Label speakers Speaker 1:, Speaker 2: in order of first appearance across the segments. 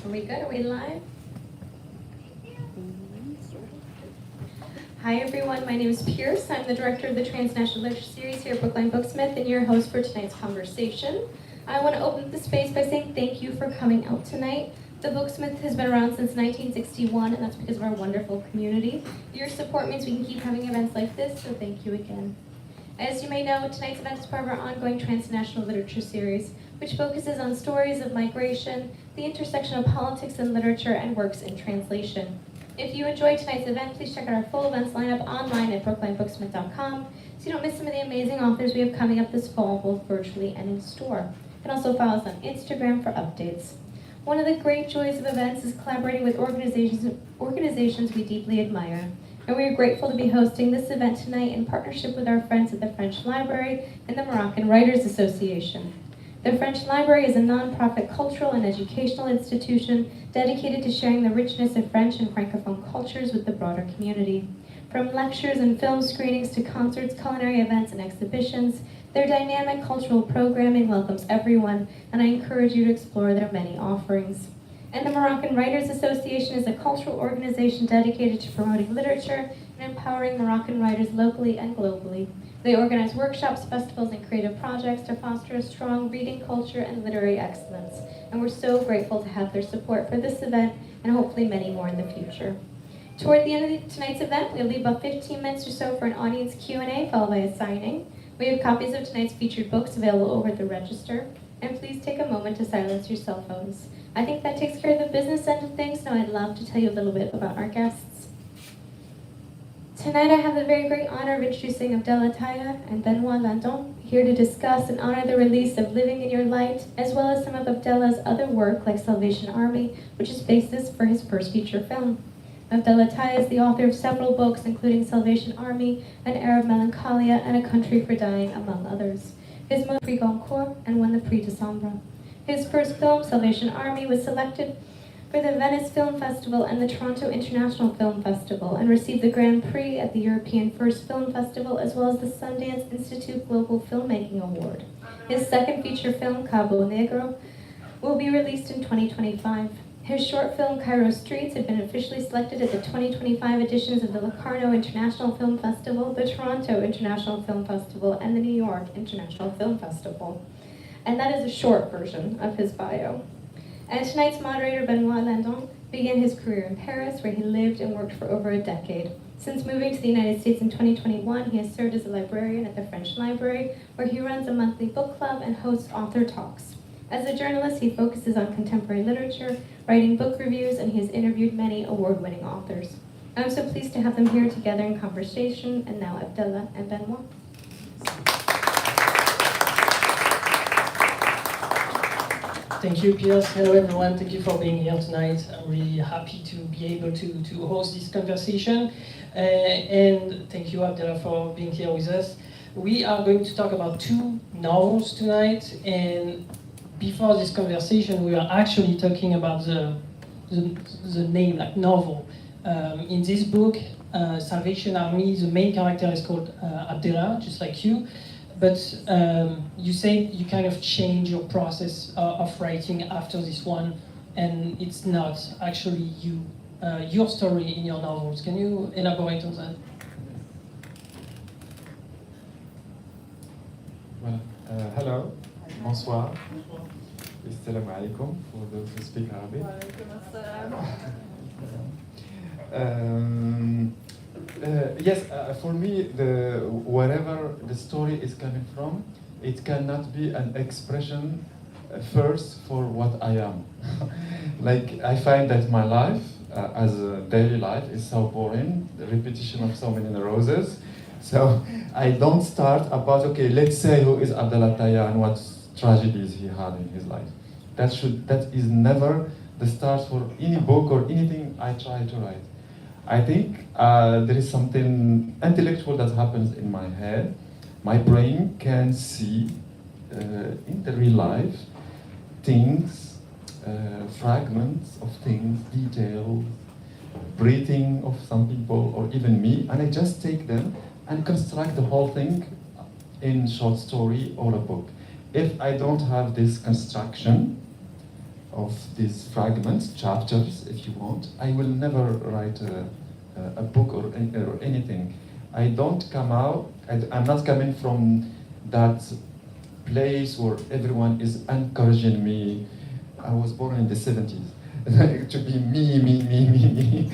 Speaker 1: Are we good? Are we live? Hi everyone, my name is Pierce. I'm the director of the Transnational Literature Series here at Brookline Booksmith and your host for tonight's conversation. I want to open up the space by saying thank you for coming out tonight. The Booksmith has been around since 1961 and that's because of our wonderful community. Your support means we can keep having events like this, so thank you again. As you may know, tonight's event is part of our ongoing Transnational Literature Series, which focuses on stories of migration, the intersection of politics and literature, and works in translation. If you enjoyed tonight's event, please check out our full events lineup online at brooklinebooksmith.com so you don't miss some of the amazing authors we have coming up this fall, both virtually and in store. You can also follow us on Instagram for updates. One of the great joys of events is collaborating with organizations we deeply admire. And we are grateful to be hosting this event tonight in partnership with our friends at the French Library and the Moroccan Writers Association. The French Library is a nonprofit cultural and educational institution dedicated to sharing the richness of French and Francophone cultures with the broader community. From lectures and film screenings to concerts, culinary events, and exhibitions, their dynamic cultural programming welcomes everyone, and I encourage you to explore their many offerings. And the Moroccan Writers Association is a cultural organization dedicated to promoting literature and empowering Moroccan writers locally and globally. They organize workshops, festivals, and creative projects to foster a strong reading culture and literary excellence. And we're so grateful to have their support for this event and hopefully many more in the future. Toward the end of tonight's event, we'll leave about 15 minutes or so for an audience Q&A followed by a signing. We have copies of tonight's featured books available over at the register. And please take a moment to silence your cell phones. I think that takes care of the business end of things, so I'd love to tell you a little bit about our guests. Tonight I have the very great honor of introducing Abdellah, Taïa, and Benoit, Landon, here to discuss and honor the release of Living in Your Light, as well as some of Abdellah's other work like Salvation Army, which is basis for his first feature film. Abdellah Taïa is the author of several books, including Salvation Army, An Arab Melancholia, and A Country for Dying, among others. His most Prix Goncourt and won the Prix de Sambre. His first film, Salvation Army, was selected for the Venice Film Festival and the Toronto International Film Festival and received the Grand Prix at the European First Film Festival as well as the Sundance Institute Global Filmmaking Award. His second feature film, Cabo Negro, will be released in 2025. His short film, Cairo Streets, had been officially selected at the 2025 editions of the Locarno International Film Festival, the Toronto International Film Festival, and the New York International Film Festival. And that is a short version of his bio. And tonight's moderator, Benoit Landon, began his career in Paris, where he lived and worked for over a decade. Since moving to the United States in 2021, he has served as a librarian at the French Library, where he runs a monthly book club and hosts author talks. As a journalist, he focuses on contemporary literature, writing book reviews, and he has interviewed many award-winning authors. I'm so pleased to have them here together in conversation, and now Abdellah and Benoit.
Speaker 2: Thank you, Pierce. Hello, everyone. Thank you for being here tonight. I'm really happy to be able to host this conversation. And thank you, Abdellah, for being here with us. We are going to talk about two novels tonight. And before this conversation, we are actually talking about the name, like novel. In this book, Salvation Army, the main character is called Abdellah, just like you. But you say you kind of change your process of writing after this one, and it's not actually your story in your novels. Can you elaborate on that?
Speaker 3: Well, hello, bonsoir, assalamu alaikum for those who speak Arabic. Yes, for me, wherever the story is coming from, it cannot be an expression first for what I am. Like, I find that my life, as a daily life, is so boring, the repetition of so many roses. So I don't start about, okay, let's say who is Abdellah Taïa and what tragedies he had in his life. That is never the start for any book or anything I try to write. I think there is something intellectual that happens in my head. My brain can see in the real life things, fragments of things, details, breathing of some people or even me, and I just take them and construct the whole thing in short story or a book. If I don't have this construction of these fragments, chapters, if you want. I will never write a book or anything. I don't come out, I'm not coming from that place where everyone is encouraging me. I was born in the 70s. To be me.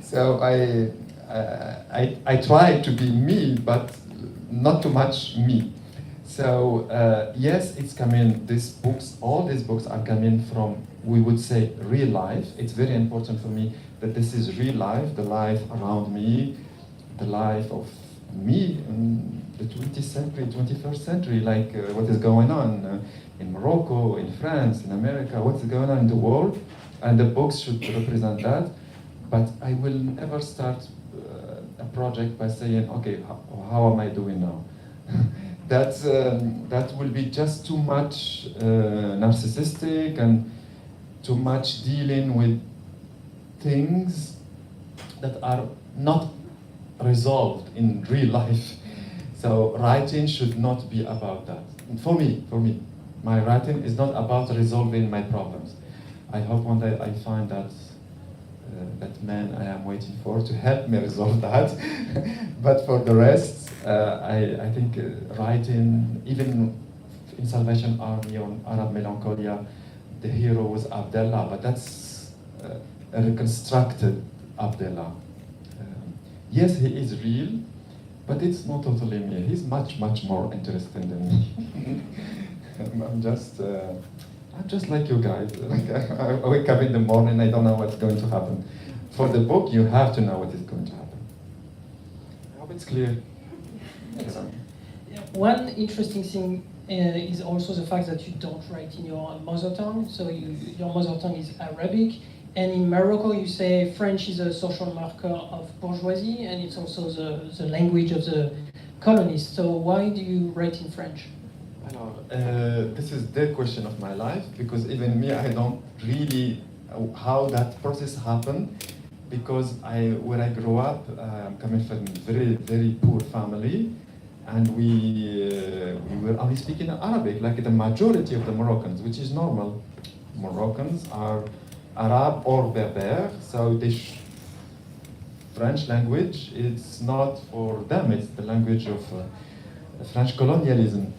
Speaker 3: So I try to be me, but not too much me. So yes, it's coming. All these books are coming from, we would say, real life. It's very important for me that this is real life, the life around me, the life of me in the 20th century, 21st century, like what is going on in Morocco, in France, in America, what's going on in the world, and the books should represent that. But I will never start a project by saying, okay, how am I doing now? That will be just too much narcissistic and too much dealing with things that are not resolved in real life. So writing should not be about that. For me, my writing is not about resolving my problems. I hope one day I find that man I am waiting for to help me resolve that. But for the rest, I think writing, even in Salvation Army or Arab Melancholia, the hero was Abdellah, but that's a reconstructed Abdellah. Yes, he is real, but it's not totally me. He's much more interesting than me. I'm just like you guys. Like I wake up in the morning, I don't know what's going to happen. For the book, you have to know what is going to happen. I hope it's clear.
Speaker 2: One interesting thing is also the fact that you don't write in your mother tongue. So your mother tongue is Arabic. And in Morocco, you say French is a social marker of bourgeoisie, and it's also the language of the colonists. So why do you write in French?
Speaker 3: This is the question of my life, because even me, I don't really how that process happened, because where I grew up, I'm coming from a very poor family, and we were only speaking Arabic, like the majority of the Moroccans, which is normal. Moroccans are Arab or Berber, so French language is not for them, it's the language of French colonialism.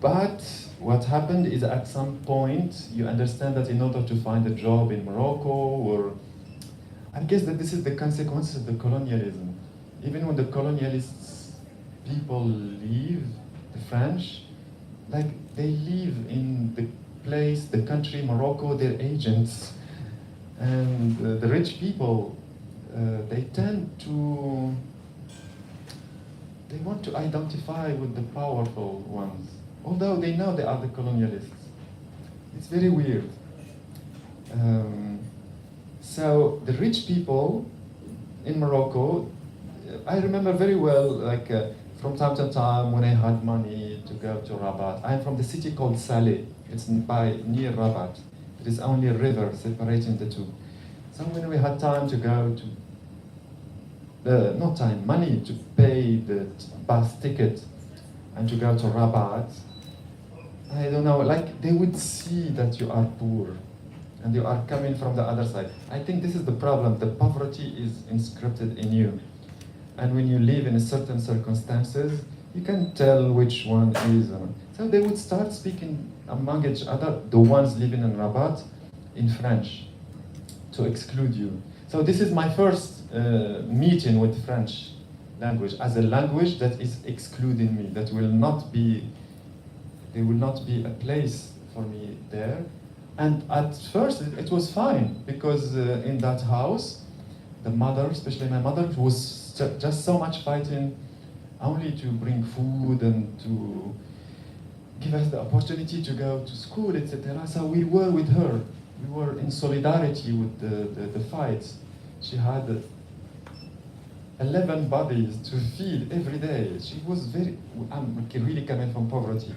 Speaker 3: But what happened is at some point you understand that in order to find a job in Morocco, or I guess that this is the consequence of the colonialism. Even when the colonialists people leave the French, like they live in the place, the country, Morocco, they're agents. And the rich people, they tend to, they want to identify with the powerful ones, although they know they are the colonialists. It's very weird. So the rich people in Morocco, I remember very well, like from time to time when I had money to go to Rabat. I'm from the city called Saleh. It's near Rabat. There is only a river separating the two. So when we had time to go to, not time, money to pay the bus ticket and to go to Rabat, I don't know, like they would see that you are poor and you are coming from the other side. I think this is the problem. The poverty is inscripted in you. And when you live in certain circumstances, you can tell which one is. So they would start speaking among each other, the ones living in Rabat, in French, to exclude you. So this is my first meeting with French language, as a language that is excluding me, that will not be, there will not be a place for me there. And at first it was fine, because in that house, the mother, especially my mother, was just so much fighting only to bring food and to give us the opportunity to go to school, etc. So we were with her. We were in solidarity with the fights. She had 11 bodies to feed every day. She was I'm really coming from poverty.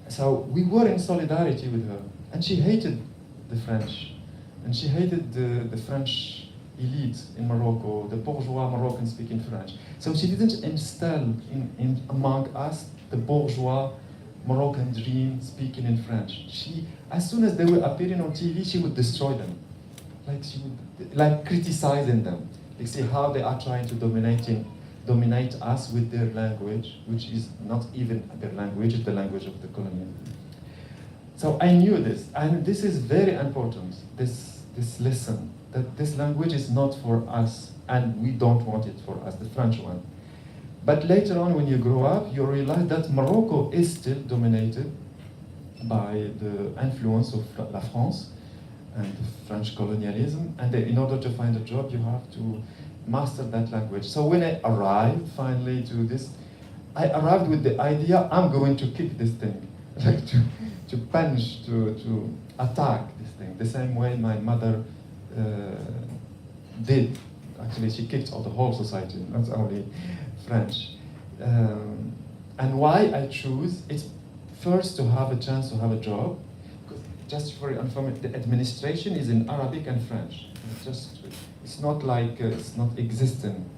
Speaker 3: So we were in solidarity with her. And she hated the French. And she hated the French elite in Morocco, the bourgeois Moroccans speaking French. So she didn't instill in among us the bourgeois Moroccan dream speaking in French. She, as soon as they were appearing on TV, she would destroy them. Like she would, like criticizing them. Like see how they are trying to dominate us with their language, which is not even their language, it's the language of the colonial. So I knew this, and this is very important, this lesson, that this language is not for us, and we don't want it for us, the French one. But later on, when you grow up, you realize that Morocco is still dominated by the influence of La France and French colonialism, and in order to find a job, you have to master that language. So when I arrived finally to this, I arrived with the idea, I'm going to kick this thing, like to punch, to attack this thing, the same way my mother did. Actually, she kicked out the whole society, not only French. And why I choose, it's first to have a chance to have a job. Just for your information, the administration is in Arabic and French. It's not like, it's not existing.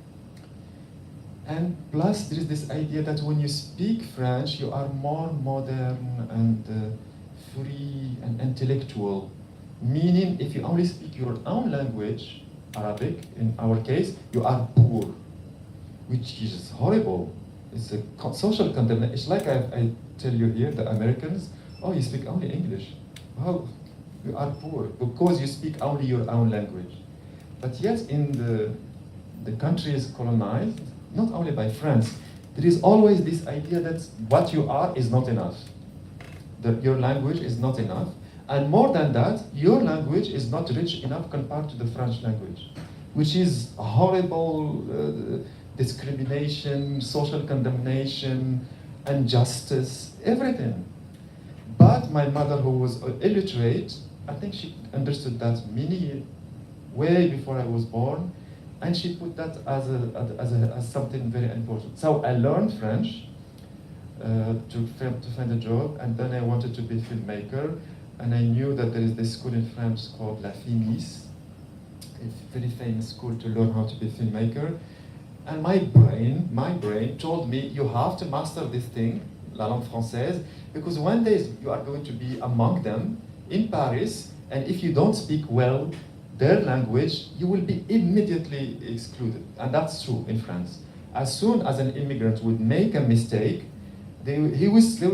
Speaker 3: And plus, there is this idea that when you speak French, you are more modern and free and intellectual. Meaning, if you only speak your own language, Arabic, in our case, you are poor, which is horrible. It's a social condemnation. It's like I tell you here, the Americans, oh, you speak only English. Well, you are poor because you speak only your own language. But yes, in the countries colonized, not only by France, there is always this idea that what you are is not enough. That your language is not enough. And more than that, your language is not rich enough compared to the French language, which is a horrible discrimination, social condemnation, injustice, everything. But my mother, who was illiterate, I think she understood that way before I was born, and she put that as something very important. So I learned French to find a job, and then I wanted to be a filmmaker. And I knew that there is this school in France called La Finis, a very famous school to learn how to be a filmmaker. And my brain told me, you have to master this thing, la langue française, because one day you are going to be among them in Paris, and if you don't speak well their language, you will be immediately excluded. And that's true in France. As soon as an immigrant would make a mistake, they will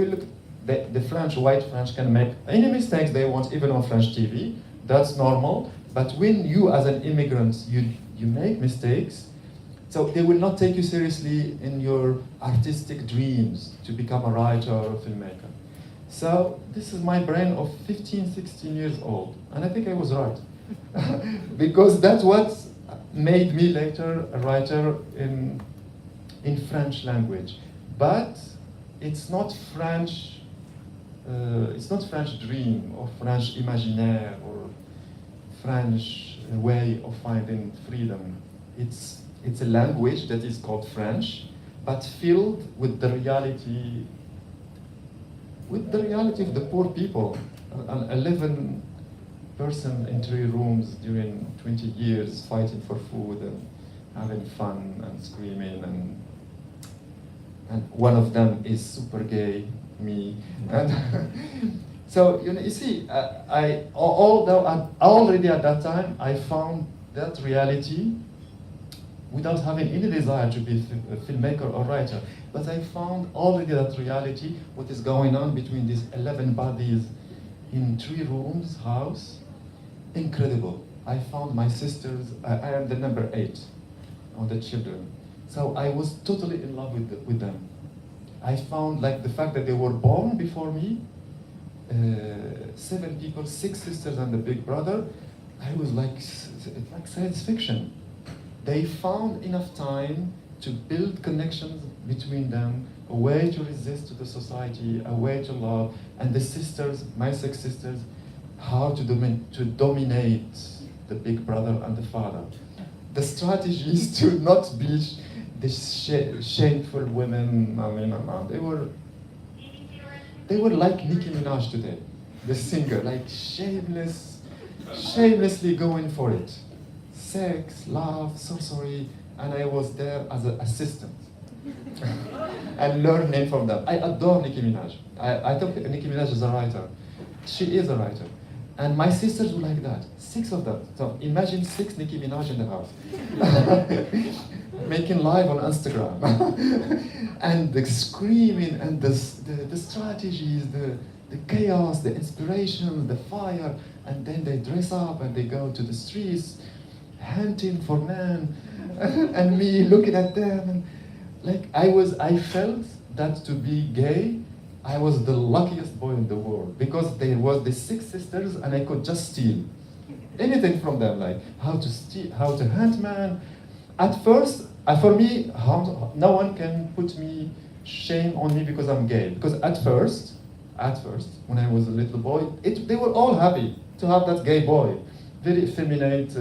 Speaker 3: look. The white French can make any mistakes they want, even on French TV. That's normal. But when you, as an immigrant, you make mistakes, so they will not take you seriously in your artistic dreams to become a writer or a filmmaker. So this is my brain of 15, 16 years old. And I think I was right. Because that's what made me later a writer in French language. But it's not French dream or French imaginaire or French way of finding freedom. It's a language that is called French, but filled with the reality of the poor people. An 11 person in 3 rooms during 20 years fighting for food and having fun and screaming, and one of them is super gay, me. And so, you see, although already at that time I found that reality without having any desire to be a filmmaker or writer, but I found already that reality, what is going on between these 11 bodies in 3 rooms house, incredible. I found my sisters, I am the number 8 of the children. So I was totally in love with them. I found like the fact that they were born before me, 7 people, 6 sisters and a big brother, I was like science fiction. They found enough time to build connections between them, a way to resist to the society, a way to love, and the sisters, my 6 sisters, how to dominate the big brother and the father. The strategy is to not be these shameful women. I mean, they were like Nicki Minaj today, the singer, like shamelessly going for it. Sex, love, sorcery, and I was there as an assistant. and learning from them. I adore Nicki Minaj. I think Nicki Minaj is a writer. She is a writer. And my sisters were like that, 6 of them. So imagine 6 Nicki Minaj in the house. Making live on Instagram. And the screaming and the strategies, the chaos, the inspiration, the fire. And then they dress up and they go to the streets, hunting for men. And me looking at them. And like I felt that to be gay, I was the luckiest boy in the world, because there was the 6 sisters and I could just steal anything from them, like how to steal, how to hunt man. At first, for me, no one can put me shame on me because I'm gay. Because at first, when I was a little boy, they were all happy to have that gay boy, very effeminate.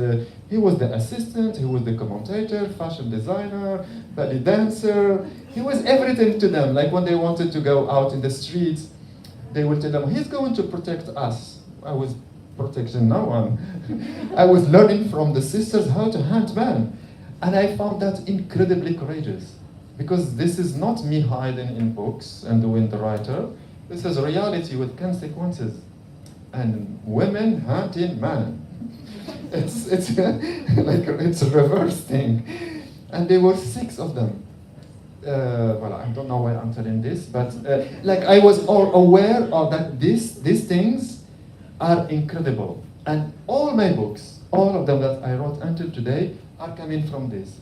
Speaker 3: He was the assistant, he was the commentator, fashion designer, belly dancer. He was everything to them. Like when they wanted to go out in the streets, they would tell them, he's going to protect us. I was protecting no one. I was learning from the sisters how to hunt men. And I found that incredibly courageous. Because this is not me hiding in books and doing the writer. This is reality with consequences. And women hunting men. It's like it's a reverse thing. And there were 6 of them. Well, I don't know why I'm telling this, but like I was all aware of that these things are incredible. And all my books, all of them that I wrote until today, are coming from this.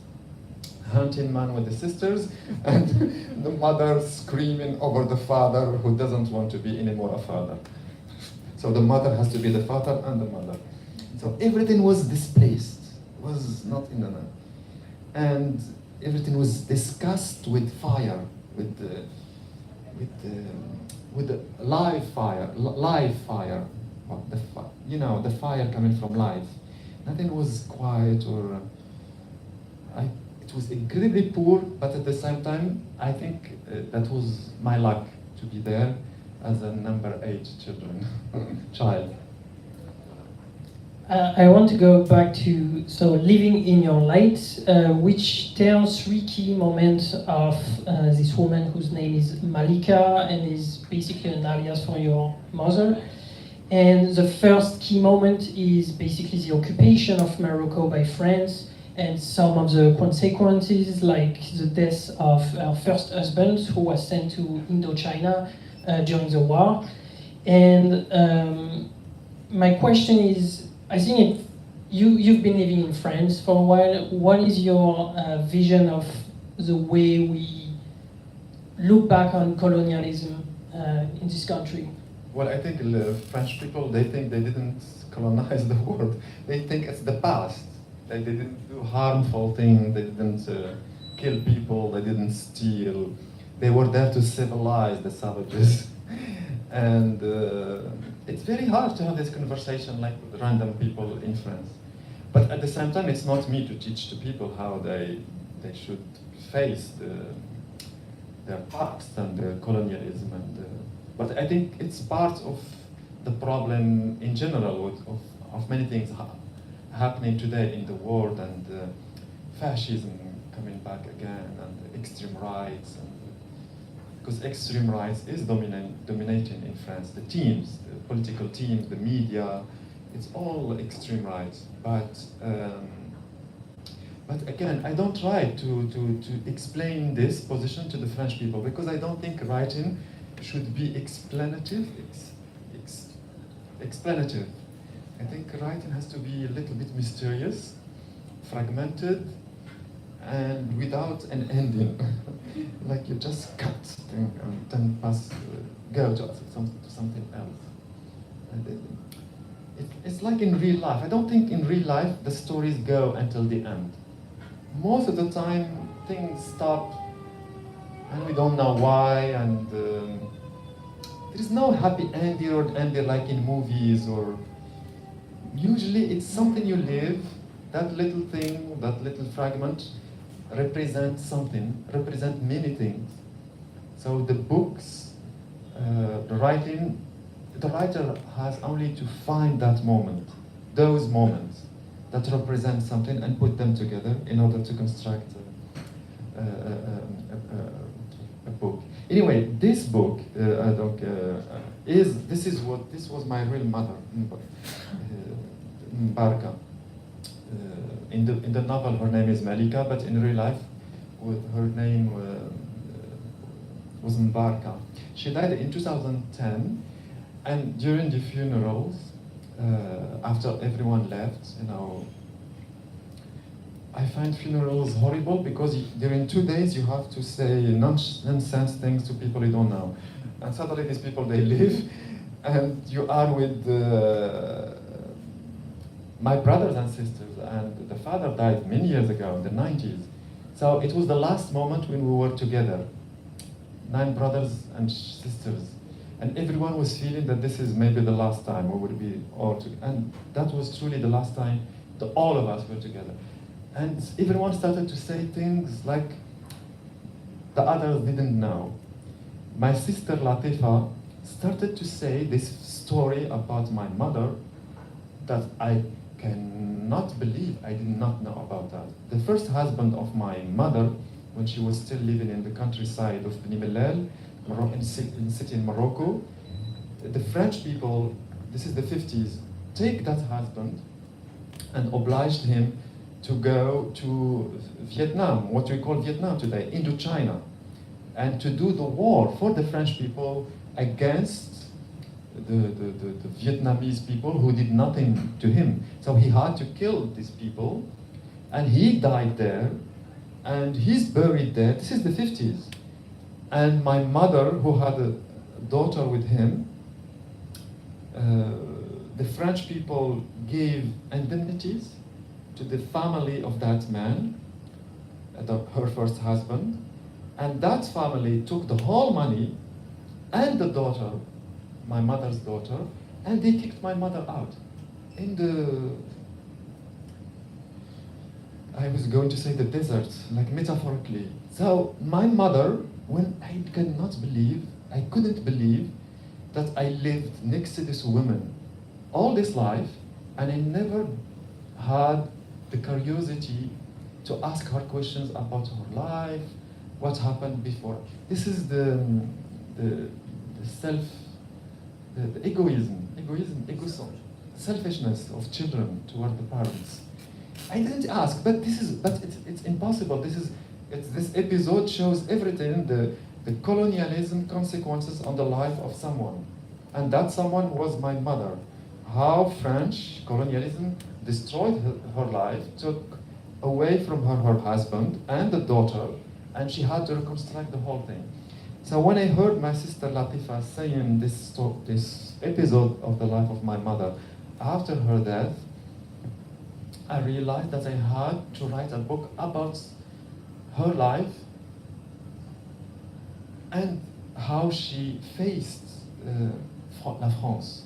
Speaker 3: Hunting man with the sisters, and the mother screaming over the father who doesn't want to be anymore a father. So the mother has to be the father and the mother. So everything was displaced, was not in the man. And everything was discussed with fire, with the live fire, well, the fire coming from life. Nothing was quiet or. It was incredibly poor, but at the same time, I think that was my luck to be there as a number 8 child.
Speaker 2: I want to go back to Living in Your Light, which tells 3 key moments of this woman whose name is Malika and is basically an alias for your mother. And the first key moment is basically the occupation of Morocco by France and some of the consequences, like the death of her first husband, who was sent to Indochina during the war. And my question is, I think you've been living in France for a while. What is your vision of the way we look back on colonialism in this country?
Speaker 3: Well, I think the French people, they think they didn't colonize the world. They think it's the past. They didn't do harmful things, they didn't kill people, they didn't steal. They were there to civilize the savages. And it's very hard to have this conversation like with random people in France. But at the same time, it's not me to teach to people how they should face their past and their colonialism. But I think it's part of the problem in general of many things happening today in the world, and fascism coming back again, and extreme rights. Because extreme rights is dominating in France. The teams, the political teams, the media, it's all extreme rights. But again, I don't try to explain this position to the French people, because I don't think writing should be explanative. Explanative. I think writing has to be a little bit mysterious, fragmented, and without an ending. Like you just cut and then go to something else. And it's like in real life. I don't think in real life the stories go until the end. Most of the time things stop and we don't know why, and there is no happy ending or ending like in movies, or usually it's something you live, that little thing, that little fragment represents something, represent many things. So the books, the writer has only to find that moment, those moments that represent something, and put them together in order to construct a book. Anyway, this book this was my real mother, Mbarka. In the novel, her name is Malika, but in real life, her name was Mbarka. She died in 2010, and during the funerals, after everyone left, I find funerals horrible because during 2 days you have to say nonsense things to people you don't know. And suddenly these people, they live, and you are with my brothers and sisters, and the father died many years ago, in the 90s. So it was the last moment when we were together, 9 brothers and sisters. And everyone was feeling that this is maybe the last time we would be all together. And that was truly the last time that all of us were together. And everyone started to say things like the others didn't know. My sister Latifa started to say this story about my mother that I cannot believe I did not know about that. The first husband of my mother, when she was still living in the countryside of Beni Mellal, in city in Morocco, the French people, this is the 50s, take that husband and obliged him to go to Vietnam, what we call Vietnam today, Indochina, and to do the war for the French people against the Vietnamese people who did nothing to him. So he had to kill these people, and he died there, and he's buried there. This is the 50s. And my mother, who had a daughter with him, the French people gave indemnities to the family of that man, her first husband, and that family took the whole money and the daughter, my mother's daughter, and they kicked my mother out. I was going to say the desert, like metaphorically. So my mother, when I couldn't believe that I lived next to this woman all this life, and I never had the curiosity to ask her questions about her life, what happened before. This is the egoism, selfishness of children toward the parents. I didn't ask, but it's impossible. This episode shows everything, the colonialism consequences on the life of someone. And that someone was my mother. How French colonialism destroyed her life, took away from her husband and the daughter, and she had to reconstruct the whole thing. So when I heard my sister Latifa saying this episode of the life of my mother after her death, I realized that I had to write a book about her life and how she faced La France.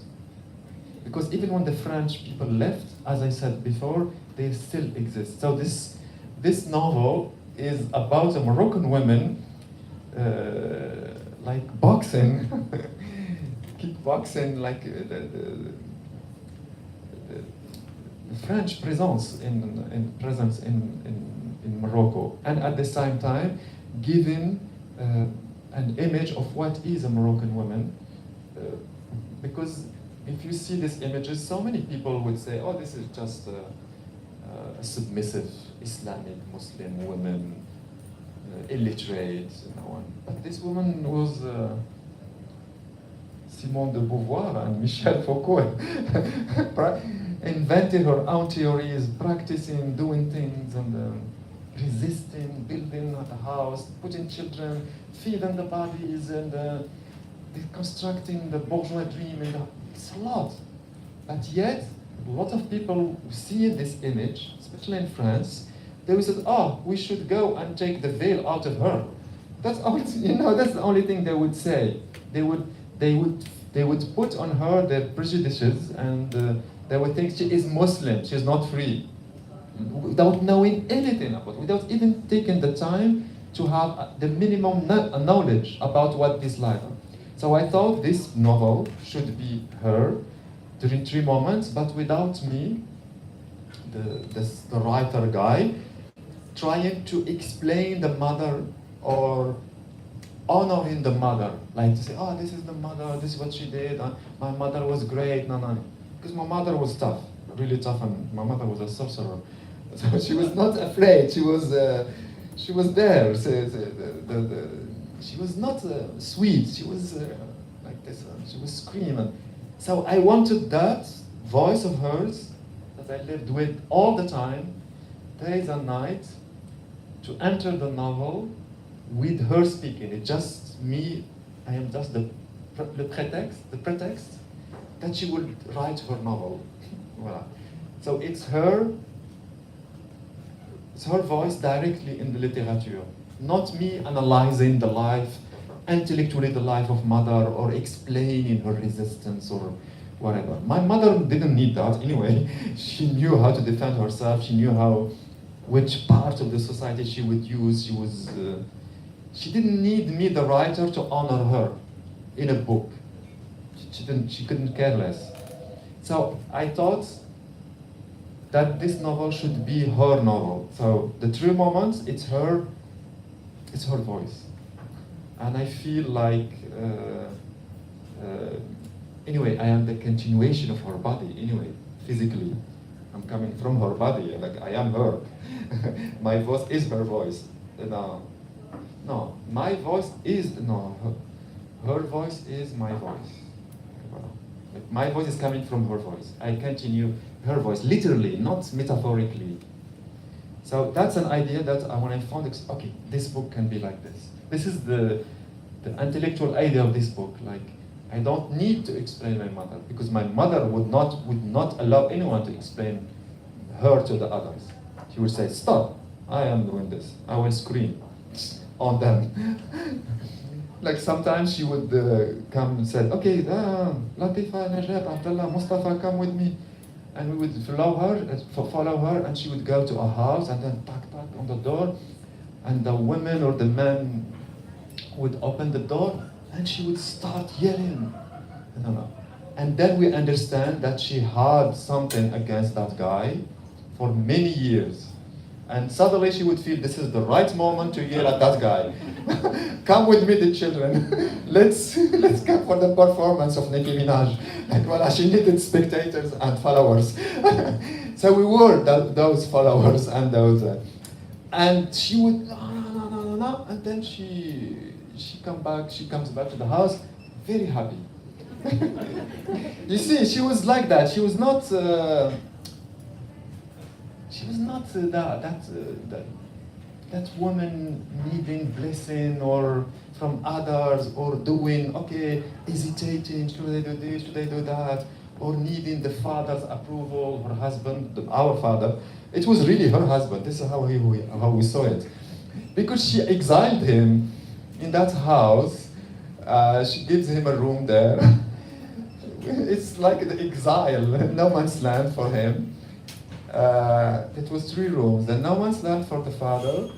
Speaker 3: Because even when the French people left, as I said before, they still exist. So this novel is about a Moroccan woman like boxing, kickboxing, like the French presence in Morocco, and at the same time giving an image of what is a Moroccan woman, because if you see these images, so many people would say, oh, this is just a submissive Islamic Muslim woman, illiterate, and so on. But this woman was Simone de Beauvoir and Michel Foucault. Invented her own theories, practicing, doing things, and resisting, building the house, putting children, feeding the bodies, and constructing the bourgeois dream. It's a lot. But yet, a lot of people who see this image, especially in France, they will say, oh, we should go and take the veil out of her. That's the only thing they would say. They would put on her their prejudices, and they would think she is Muslim, she's not free, without knowing anything about it, without even taking the time to have the minimum knowledge about what this life is. So I thought this novel should be her during 3 moments, but without me, the writer guy, trying to explain the mother or honoring the mother, like to say, oh, this is the mother, this is what she did, my mother was great, no. Because my mother was tough, really tough, and my mother was a sorcerer. So she was not afraid, she was there. She was not sweet, she was like this, she was screaming. So I wanted that voice of hers that I lived with all the time, days and nights, to enter the novel with her speaking. It's just me, I am just the pretext that she would write her novel. Voilà. So it's her voice directly in the literature, not me analyzing the life, intellectually the life of mother, or explaining her resistance or whatever. My mother didn't need that anyway. She knew how to defend herself, she knew which part of the society she would use. She didn't need me, the writer, to honor her in a book. She couldn't care less. So I thought that this novel should be her novel. So the true moments, it's her voice. And I feel like, anyway, I am the continuation of her body, anyway, physically. I'm coming from her body, like I am her. My voice is her voice. No, my voice is, her voice is my voice. My voice is coming from her voice. I continue her voice, literally, not metaphorically. So that's an idea that when I found, okay, this book can be like this. This is the intellectual idea of this book. Like, I don't need to explain my mother, because my mother would not allow anyone to explain her to the others. She would say, stop, I am doing this. I will scream on them. Like sometimes she would come and say, okay, Latifa, Najab, Abdellah, Mustafa, come with me. And we would follow her, and she would go to a house, and then knock on the door, and the women or the men would open the door, and she would start yelling. And then we understand that she had something against that guy for many years. And suddenly she would feel this is the right moment to yell at that guy. Come with me, the children. Let's come for the performance of Nicki Minaj. Like, well, she needed spectators and followers. So we were those followers and those. And she would no, and then she comes back to the house, very happy. You see, she was like that. She was not. That woman needing blessing or from others, or doing, okay, hesitating, should I do this, should I do that, or needing the father's approval, her husband, our father. It was really her husband. This is how we saw it. Because she exiled him in that house, she gives him a room there. It's like the exile, no man's land for him. It was 3 rooms, the no man's land for the father,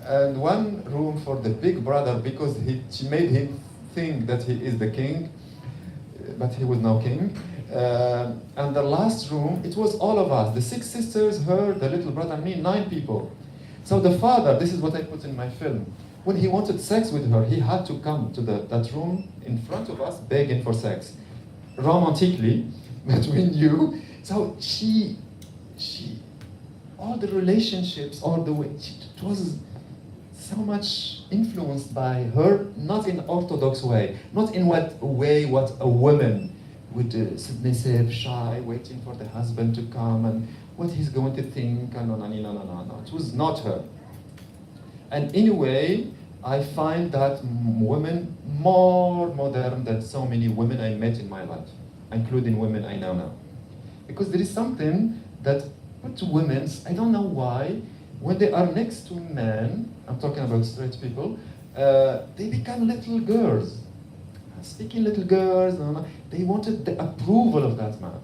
Speaker 3: and 1 room for the big brother, because she made him think that he is the king, but he was no king. And the last room, it was all of us, the 6 sisters, her, the little brother, and me, 9 people. So the father, this is what I put in my film, when he wanted sex with her, he had to come to that room in front of us, begging for sex, romantically, between you. So she all the relationships, all the way, it was so much influenced by her, not in orthodox way, not in what a woman would submissive, shy, waiting for the husband to come and what he's going to think, and no. It was not her. And anyway, I find that women more modern than so many women I met in my life, including women I know now. Because there is something that to women, I don't know why, when they are next to men, I'm talking about straight people, they become little girls. Speaking little girls, they wanted the approval of that man.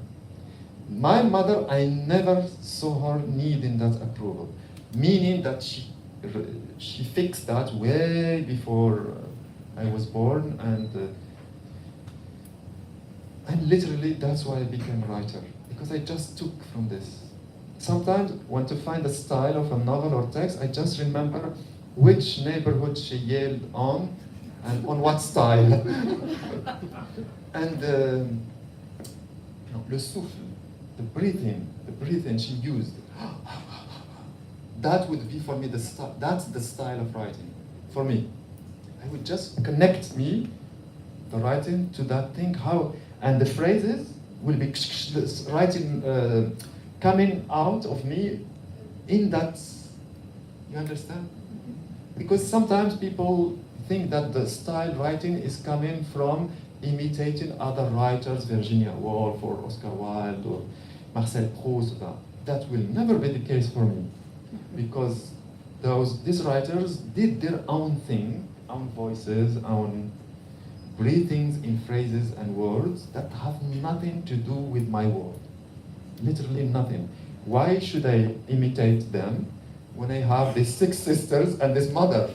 Speaker 3: My mother, I never saw her needing that approval, meaning that she fixed that way before I was born, and literally that's why I became a writer, because I just took from this. sometimes when to find the style of a novel or text, I just remember which neighborhood she yelled on and on what style. And le souffle, the breathing she used. That would be for me that's the style of writing for me. I would just connect me, the writing, to that thing, and the phrases will be writing, coming out of me in that, you understand? Because sometimes people think that the style writing is coming from imitating other writers, Virginia Woolf or Oscar Wilde or Marcel Proust. That will never be the case for me, because these writers did their own thing, own voices, own breathings in phrases and words that have nothing to do with my world. Literally nothing. Why should I imitate them when I have these 6 sisters and this mother?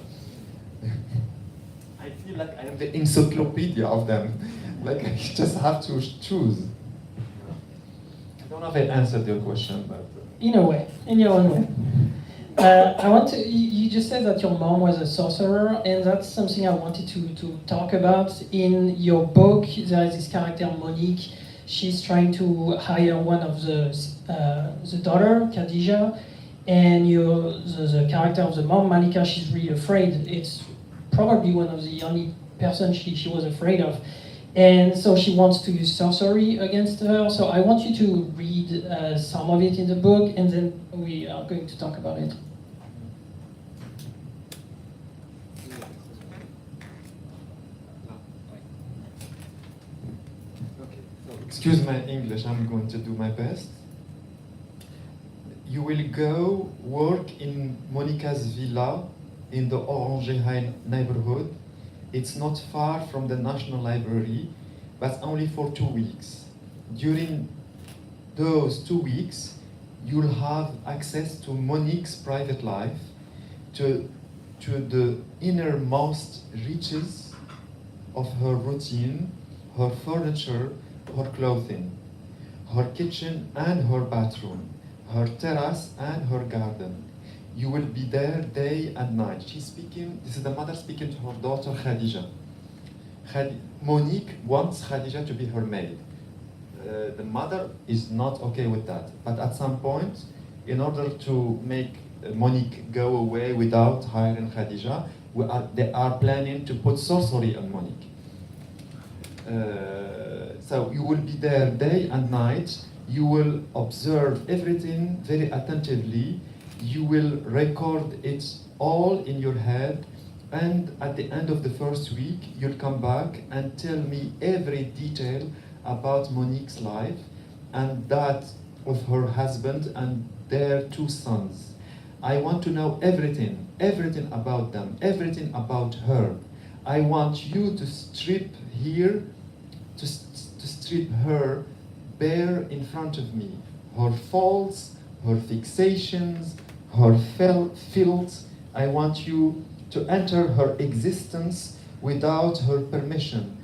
Speaker 3: I feel like I am the encyclopedia of them. Like I just have to choose. I don't know if I answered your question, but...
Speaker 2: In a way, in your own way. You just said that your mom was a sorcerer, and that's something I wanted to talk about. In your book, there is this character, Monique. She's trying to hire one of the daughter, Khadija, and the character of the mom, Malika, she's really afraid. It's probably one of the only person she was afraid of. And so she wants to use sorcery against her. So I want you to read some of it in the book, and then we are going to talk about it.
Speaker 3: Excuse my English, I'm going to do my best. You will go work in Monica's villa in the Orangerie neighborhood. It's not far from the National Library, but only for 2 weeks. During those 2 weeks, you'll have access to Monique's private life, to the innermost reaches of her routine, her furniture, her clothing, her kitchen and her bathroom, her terrace and her garden. You will be there day and night. She's speaking, this is the mother speaking to her daughter Khadija. Monique wants Khadija to be her maid. The mother is not okay with that. But at some point, in order to make Monique go away without hiring Khadija, they are planning to put sorcery on Monique. So you will be there day and night. You will observe everything very attentively. You will record it all in your head, and at the end of the first week, you'll come back and tell me every detail about Monique's life and that of her husband and their 2 sons. I want to know everything about them, everything about her. I want you to strip her bare in front of me, her faults, her fixations, her filth. I want you to enter her existence without her permission,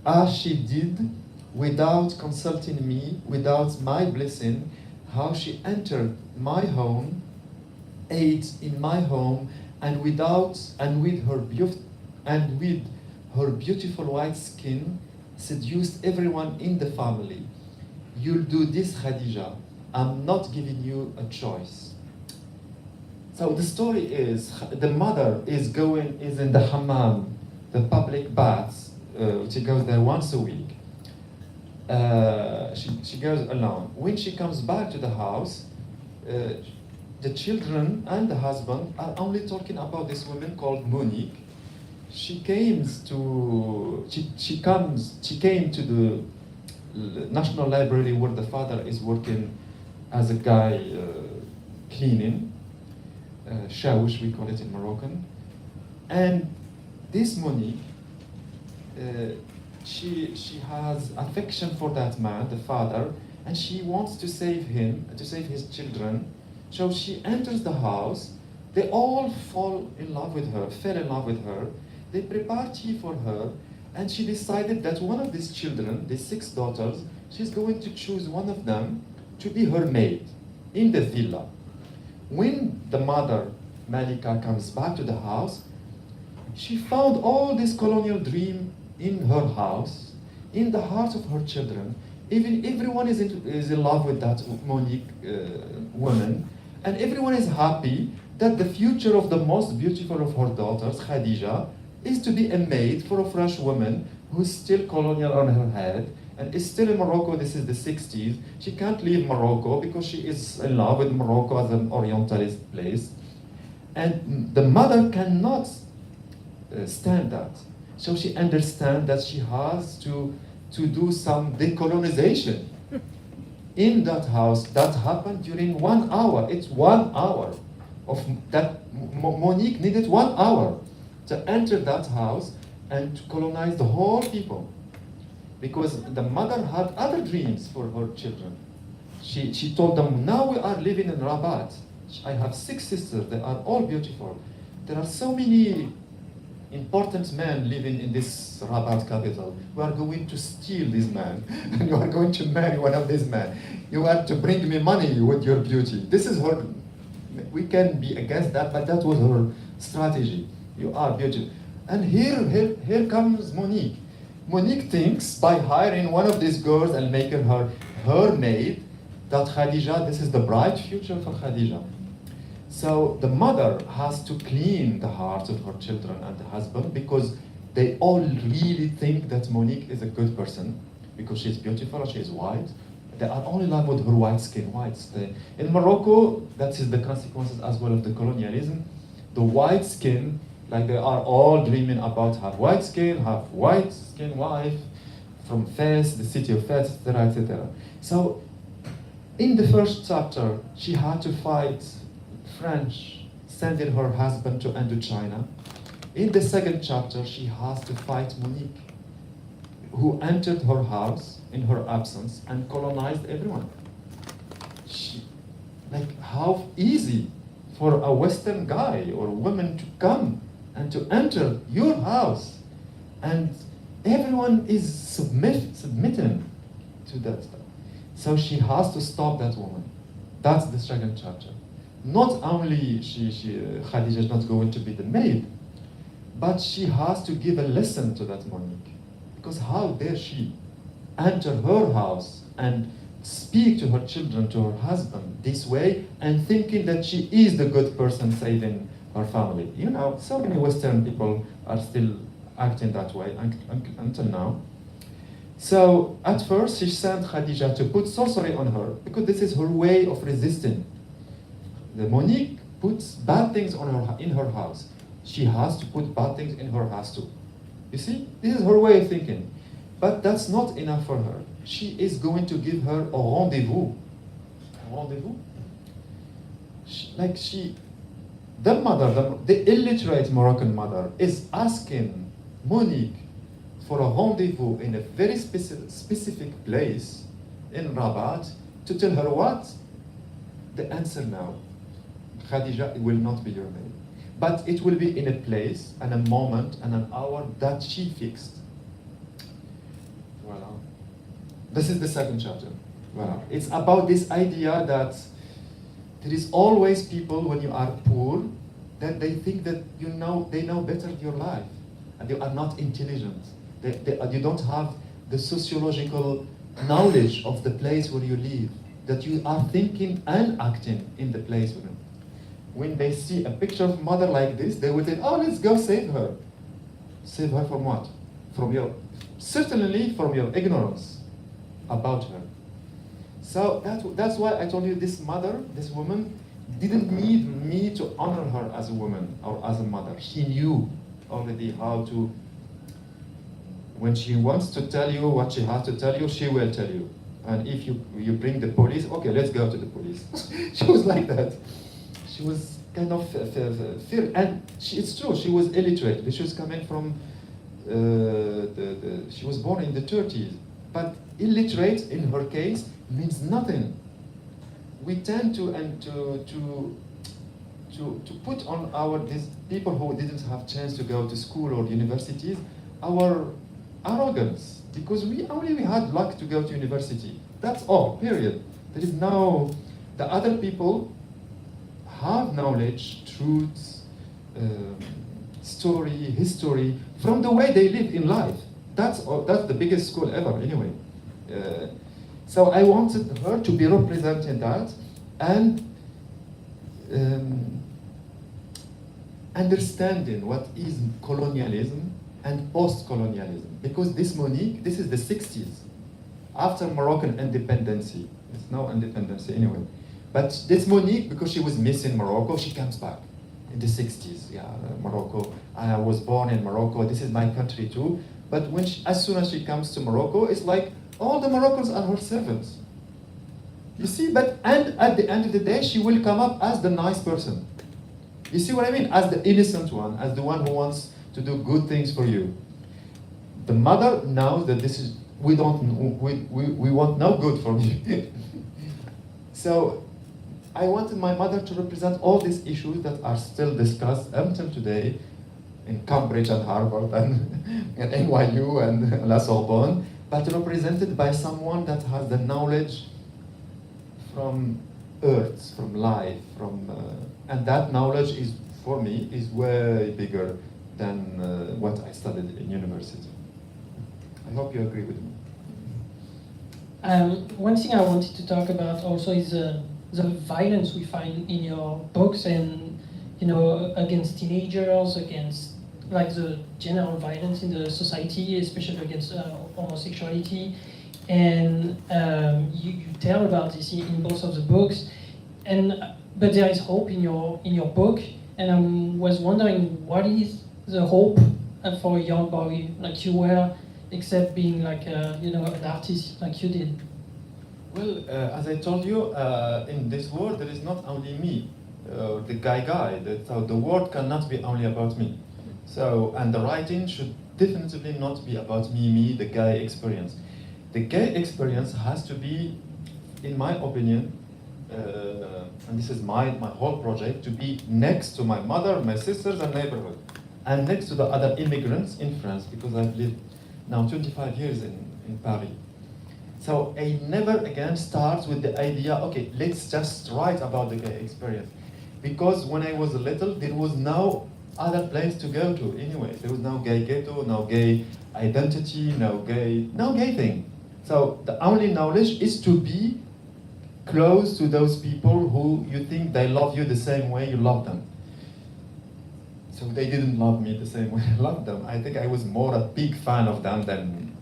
Speaker 3: as she did without consulting me, without my blessing, how she entered my home, ate in my home, and with her beautiful white skin, seduced everyone in the family. You'll do this, Khadija. I'm not giving you a choice. So the story is, the mother is in the hammam, the public baths. She goes there once a week. She goes alone. When she comes back to the house, the children and the husband are only talking about this woman called Monique. She came to the National Library where the father is working as a guy cleaning, shawish we call it in Moroccan. And this Monique, she has affection for that man, the father, and she wants to save him, to save his children. So she enters the house. They all fell in love with her. They prepare tea for her, and she decided that one of these children, these 6 daughters, she's going to choose one of them to be her maid.
Speaker 4: in the villa. When the mother, Malika, comes back to the house, she found all this colonial dream in her house, in the hearts of her children. Even everyone is in love with that Monique woman, and everyone is happy that the future of the most beautiful of her daughters, Khadija, is to be a maid for a French woman who's still colonial on her head and is still in Morocco. This is the 60s. She can't leave Morocco because she is in love with Morocco as an Orientalist place. And the mother cannot stand that. So she understands that she has to do some decolonization in that house. That happened during 1 hour. It's 1 hour of that. Monique needed 1 hour to enter that house and to colonize the whole people, because the mother had other dreams for her children. She told them, now we are living in Rabat. I have 6 sisters. They are all beautiful. There are so many important men living in this Rabat capital. We are going to steal this man, and you are going to marry one of these men. You are to bring me money with your beauty. This is her. We can be against that, but that was her strategy. You are beautiful. And here comes Monique. Monique thinks by hiring one of these girls and making her maid, that Khadija, this is the bright future for Khadija. So the mother has to clean the hearts of her children and the husband, because they all really think that Monique is a good person because she's beautiful, she's white. They are only in love with her white skin. In Morocco, that is the consequences as well of the colonialism. The white skin, like they are all dreaming about have white skin wife from Fez, the city of Fez, etc., etc. So in the first chapter, she had to fight French, sending her husband to Indochina. In the second chapter, she has to fight Monique, who entered her house in her absence and colonized everyone. How easy for a Western guy or woman to come and to enter your house, and everyone is submitting to that stuff. So she has to stop that woman. That's the second chapter. Not only Khadija is not going to be the maid, but she has to give a lesson to that Monique. Because how dare she enter her house and speak to her children, to her husband this way, and thinking that she is the good person saving her family. You know, so many Western people are still acting that way until now. So at first she sent Khadija to put sorcery on her, because this is her way of resisting. The Monique puts bad things in her house. She has to put bad things in her house too. You see, this is her way of thinking. But that's not enough for her. She is going to give her a rendezvous. A rendezvous? The mother, the illiterate Moroccan mother, is asking Monique for a rendezvous in a very specific place in Rabat to tell her what? The answer now. Khadija will not be your maid. But it will be in a place and a moment and an hour that she fixed. Voilà. This is the second chapter. Voilà. It's about this idea that there is always people when you are poor that they think that they know better your life, and you are not intelligent. You don't have the sociological knowledge of the place where you live, that you are thinking and acting in the place where you. When they see a picture of mother like this, they will think, oh, let's go save her. Save her from what? Certainly from your ignorance about her. So that's why I told you this woman, didn't need me to honor her as a woman or as a mother. She knew already how to, when she wants to tell you what she has to tell you, she will tell you. And if you bring the police, okay, let's go to the police. She was like that. She was kind of fear, and it's true, she was illiterate. She was coming from, she was born in the 30s, but illiterate in her case means nothing. We tend to put on these people who didn't have chance to go to school or universities, our arrogance, because we had luck to go to university. That's all, period. There is no The other people have knowledge, truths, story, history, from the way they live in life. That's the biggest school ever, anyway. So I wanted her to be representing that and understanding what is colonialism and post-colonialism. Because this Monique, this is the 60s, after Moroccan independence. It's no independence anyway. But this Monique, because she was missing Morocco, she comes back in the 60s. Yeah, Morocco. I was born in Morocco. This is my country too. But when as soon as she comes to Morocco, it's like all the Moroccans are her servants. You see, and at the end of the day, she will come up as the nice person. You see what I mean? As the innocent one, as the one who wants to do good things for you. The mother knows that this is we want no good from you. So I wanted my mother to represent all these issues that are still discussed until today in Cambridge and Harvard and NYU and La Sorbonne, but represented by someone that has the knowledge from earth, from life, and that knowledge is, for me, is way bigger than what I studied in university. I hope you agree with me.
Speaker 2: One thing I wanted to talk about also is the violence we find in your books, and against teenagers, against like the general violence in the society, especially against homosexuality, and you tell about this in both of the books, but there is hope in your book, and I was wondering what is the hope for a young boy like you were, except being like an artist like you did.
Speaker 4: Well, as I told you, in this world there is not only me, the guy. So the world cannot be only about me. So, and the writing should definitely not be about me, the gay experience. The gay experience has to be, in my opinion, and this is my whole project, to be next to my mother, my sisters, and neighborhood, and next to the other immigrants in France, because I've lived now 25 years in Paris. So I never again start with the idea, okay, let's just write about the gay experience. Because when I was little, there was no other place to go to anyway. There was no gay ghetto, no gay identity, no gay thing. So the only knowledge is to be close to those people who you think they love you the same way you love them. So they didn't love me the same way I loved them. I think I was more a big fan of them than...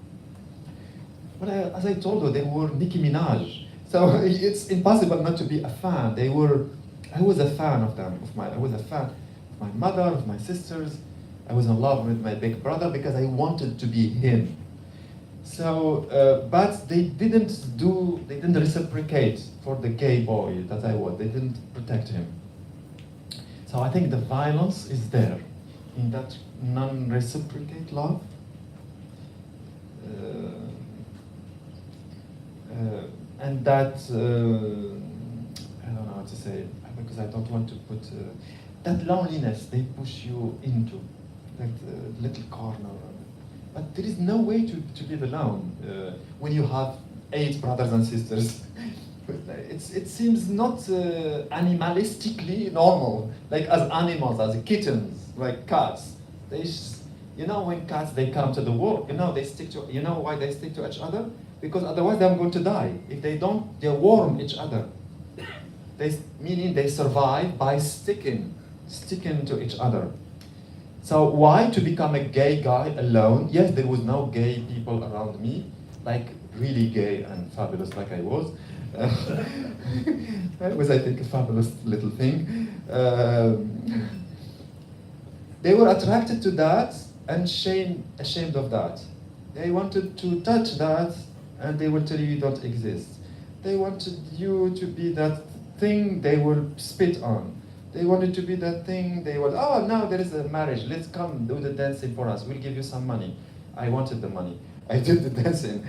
Speaker 4: But as I told you, they were Nicki Minaj. So it's impossible not to be a fan. I was a fan of them. I was a fan of my mother, of my sisters. I was in love with my big brother because I wanted to be him. So, but they didn't reciprocate for the gay boy that I was. They didn't protect him. So I think the violence is there in that non-reciprocate love. And that, I don't know how to say it, because I don't want to put, that loneliness they push you into, that little corner. But there is no way to live alone when you have 8 brothers and sisters. It seems not animalistically normal, like as animals, as kittens, like cats. When cats, they come to the war, they stick to, why they stick to each other? Because otherwise they're going to die. If they don't, they warm each other. Meaning they survive by sticking to each other. So why to become a gay guy alone? Yes, there was no gay people around me, like really gay and fabulous like I was. It was, I think, a fabulous little thing. They were attracted to that and ashamed of that. They wanted to touch that, and they will tell you don't exist. They wanted you to be that thing they will spit on. They wanted to be that thing they will, oh, now there is a marriage, let's come do the dancing for us, we'll give you some money. I wanted the money. I did the dancing.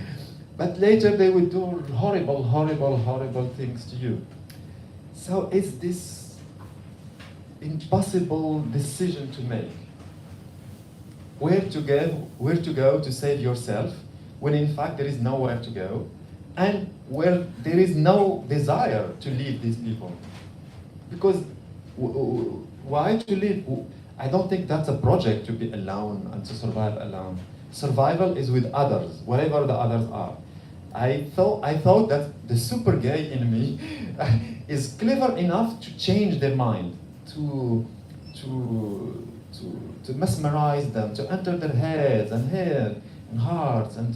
Speaker 4: But later they would do horrible, horrible, horrible things to you. So it's this impossible decision to make. Where to go to save yourself, when in fact there is nowhere to go. and where there is no desire to leave these people. Because why to live? I don't think that's a project to be alone and to survive alone. Survival is with others, whatever the others are. I thought that the super gay in me is clever enough to change their mind, to mesmerize them, to enter their heads and hearts, and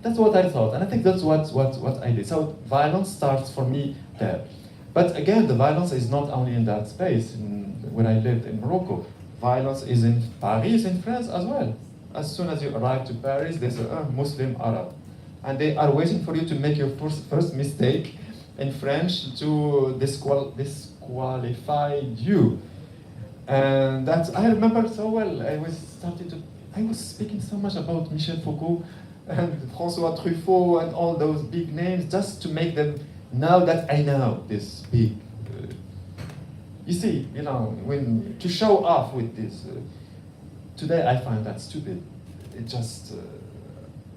Speaker 4: that's what I thought, and I think that's what I did. So violence starts for me there. But again, the violence is not only in that space, when I lived in Morocco. Violence is in Paris, in France as well. As soon as you arrive to Paris, there's a Muslim Arab. And they are waiting for you to make your first mistake in French to disqualify you. And that I remember so well. I was speaking so much about Michel Foucault and François Truffaut and all those big names just to make them know that I know this big. You see, to show off with this. Today I find that stupid. It's just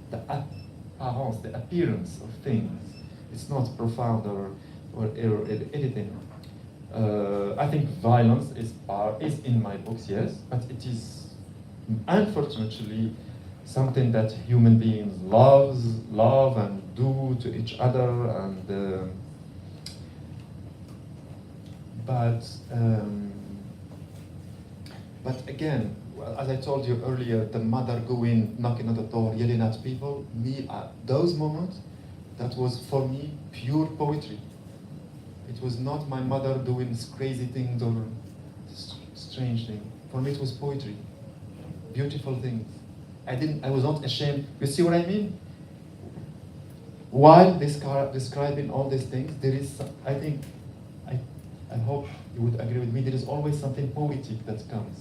Speaker 4: the appearance of things. It's not profound or anything. I think violence is in my books, yes, but it is unfortunately something that human beings love and do to each other, and but again, well, as I told you earlier, the mother going knocking on the door, yelling at people. Me, at those moments, that was for me pure poetry. It was not my mother doing crazy things or strange things. For me, it was poetry, beautiful things. I was not ashamed. You see what I mean? While describing all these things, there is, I hope you would agree with me, there is always something poetic that comes.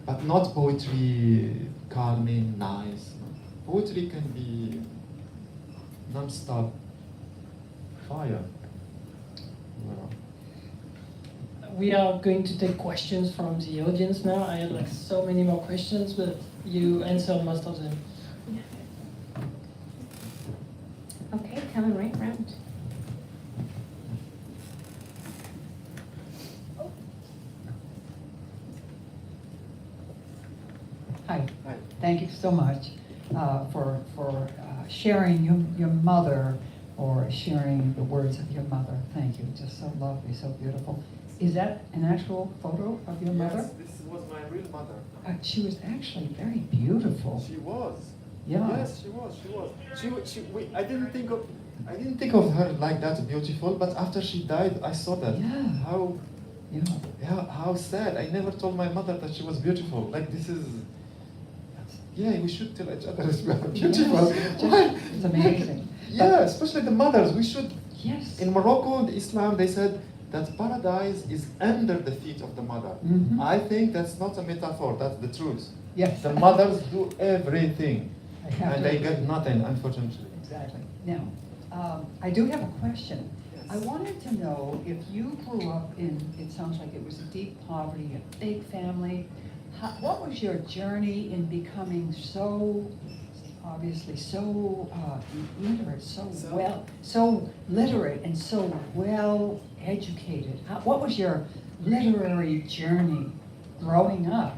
Speaker 4: But not poetry calming, nice. Poetry can be non-stop fire.
Speaker 2: We are going to take questions from the audience now. I had so many more questions, but you answered most of them.
Speaker 1: Okay, coming right round.
Speaker 5: Hi. Thank you so much for sharing your mother, or sharing the words of your mother. Thank you. Just so lovely, so beautiful. Is that an actual photo of your mother?
Speaker 4: Yes, this was my real mother.
Speaker 5: She was actually very beautiful.
Speaker 4: She was.
Speaker 5: Yeah.
Speaker 4: Yes, she was. I didn't think of her like that beautiful, but after she died, I saw that.
Speaker 5: Yeah.
Speaker 4: How sad. I never told my mother that she was beautiful. Like, this is. Yeah, we should tell each other as well. Beautiful.
Speaker 5: Yes, it's amazing.
Speaker 4: Yeah, especially the mothers. We should.
Speaker 5: Yes.
Speaker 4: In Morocco, in Islam, they said that paradise is under the feet of the mother.
Speaker 5: Mm-hmm.
Speaker 4: I think that's not a metaphor. That's the truth.
Speaker 5: Yes.
Speaker 4: The mothers do everything, and they
Speaker 5: agree.
Speaker 4: get nothing, unfortunately.
Speaker 5: Exactly. Now, I do have a question.
Speaker 4: Yes.
Speaker 5: I wanted to know if you grew up in, it sounds like it was deep poverty, a big family. What was your journey in becoming so, obviously, so literate, so literate and so well educated? What was your literary journey growing up?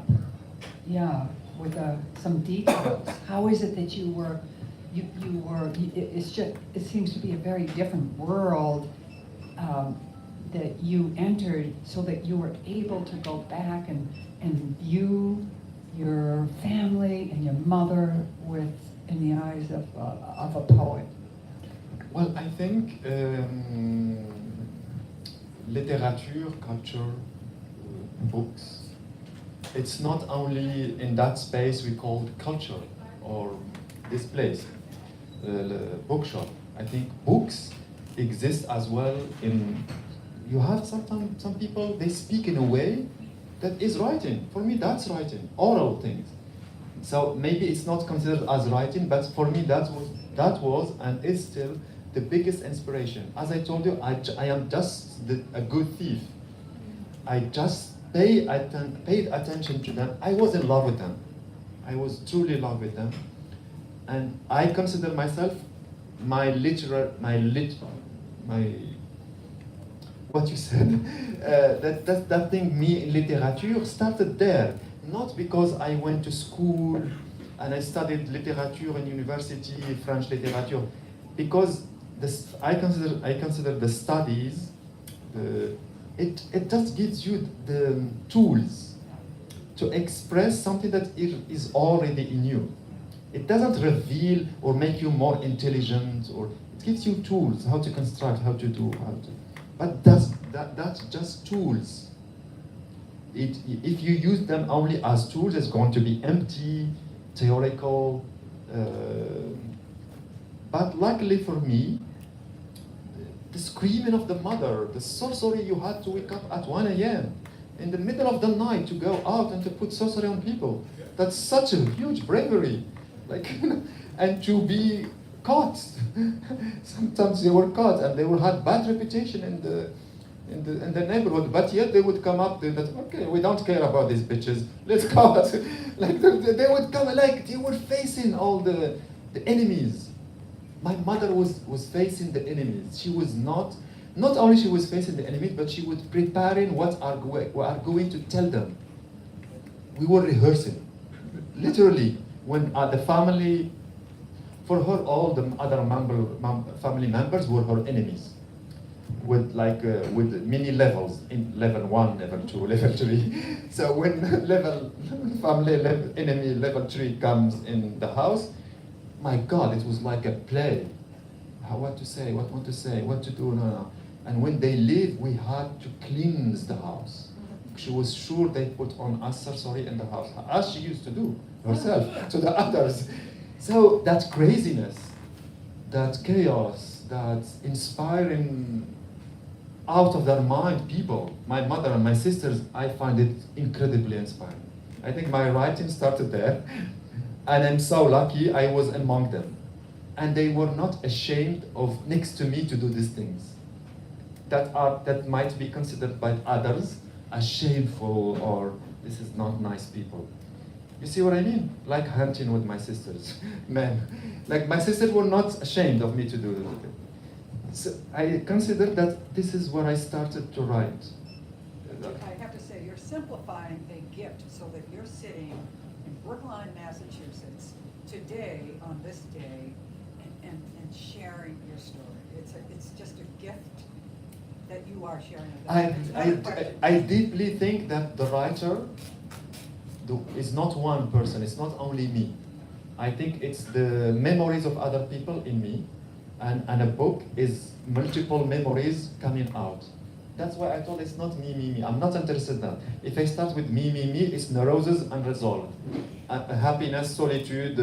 Speaker 5: Yeah, with some details. How is it that you were? It's just. It seems to be a very different world that you entered, so that you were able to go back and view your family and your mother in the eyes of a poet.
Speaker 4: Well, I think literature, culture, books, it's not only in that space we call culture or this place, bookshop. I think books exist as well in, you have some people, they speak in a way that is writing. For me, that's writing, oral things. So maybe it's not considered as writing, but for me that was and is still the biggest inspiration. As I told you, I am just a good thief. I just paid attention to them. I was in love with them. I was truly in love with them. And I consider myself what you said, that thing, me in literature, started there. Not because I went to school and I studied literature in university, French literature, because I consider the studies, it just gives you the tools to express something that is already in you. It doesn't reveal or make you more intelligent, or it gives you tools, how to construct, how to do, but that's just tools. If you use them only as tools, it's going to be empty, theoretical. But luckily for me, the screaming of the mother, the sorcery you had to wake up at 1 a.m. in the middle of the night to go out and to put sorcery on people, that's such a huge bravery. And to be caught. Sometimes they were caught and they had bad reputation in the neighborhood, but yet they would come up to that, okay, we don't care about these bitches, let's go. They would come they were facing all the enemies. My mother was facing the enemies. She was not only she was facing the enemies, but she was preparing what are going to tell them. We were rehearsing, literally, when the family, for her, all the other family members were her enemies, with many levels, in level 1, level 2, level 3. So when enemy level 3 comes in the house, my God, it was like a play. What to say, what not to say, what to do, no. And when they leave, we had to cleanse the house. She was sure they put on us sorcery in the house, as she used to do herself to the others. So that craziness, that chaos, that inspiring out of their mind people, my mother and my sisters, I find it incredibly inspiring. I think my writing started there, and I'm so lucky I was among them. And they were not ashamed of next to me to do these things that might be considered by others as shameful, or this is not nice people. You see what I mean? Like hunting with my sisters, men. Like my sisters were not ashamed of me to do it. So I consider that this is where I started to write.
Speaker 5: I have to say, you're simplifying a gift so that you're sitting in Brookline, Massachusetts, today, on this day, and sharing your story. It's just a gift that you are sharing.
Speaker 4: I deeply think that the writer is not one person, it's not only me. I think it's the memories of other people in me, and a book is multiple memories coming out. That's why I told it's not me. I'm not interested in that. If I start with me, it's neuroses unresolved. Happiness, solitude,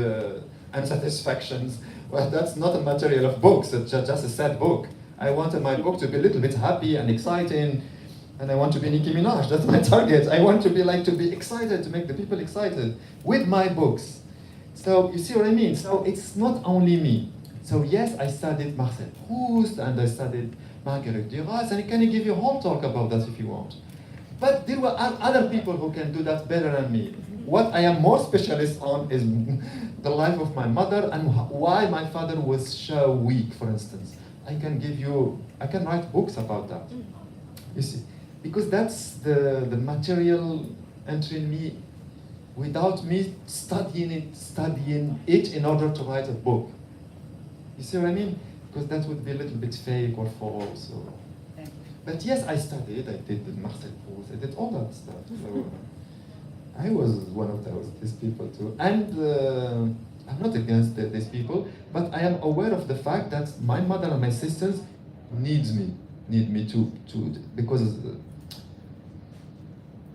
Speaker 4: unsatisfactions. Well, that's not a material of books, it's just a sad book. I wanted my book to be a little bit happy and exciting, and I want to be Nicki Minaj, that's my target. I want to be excited, to make the people excited with my books. So you see what I mean? So it's not only me. So yes, I studied Marcel Proust, and I studied Marguerite Duras, and I can give you a whole talk about that if you want. But there were other people who can do that better than me. What I am more specialist on is the life of my mother and why my father was so weak, for instance. I can write books about that. You see, because that's the material entering me without me studying it in order to write a book. You see what I mean? Because that would be a little bit fake or false. But yes, I studied. I did Marcel Proust. I did all that stuff. So I was one of these people too. And I'm not against these people, but I am aware of the fact that my mother and my sisters need me to because I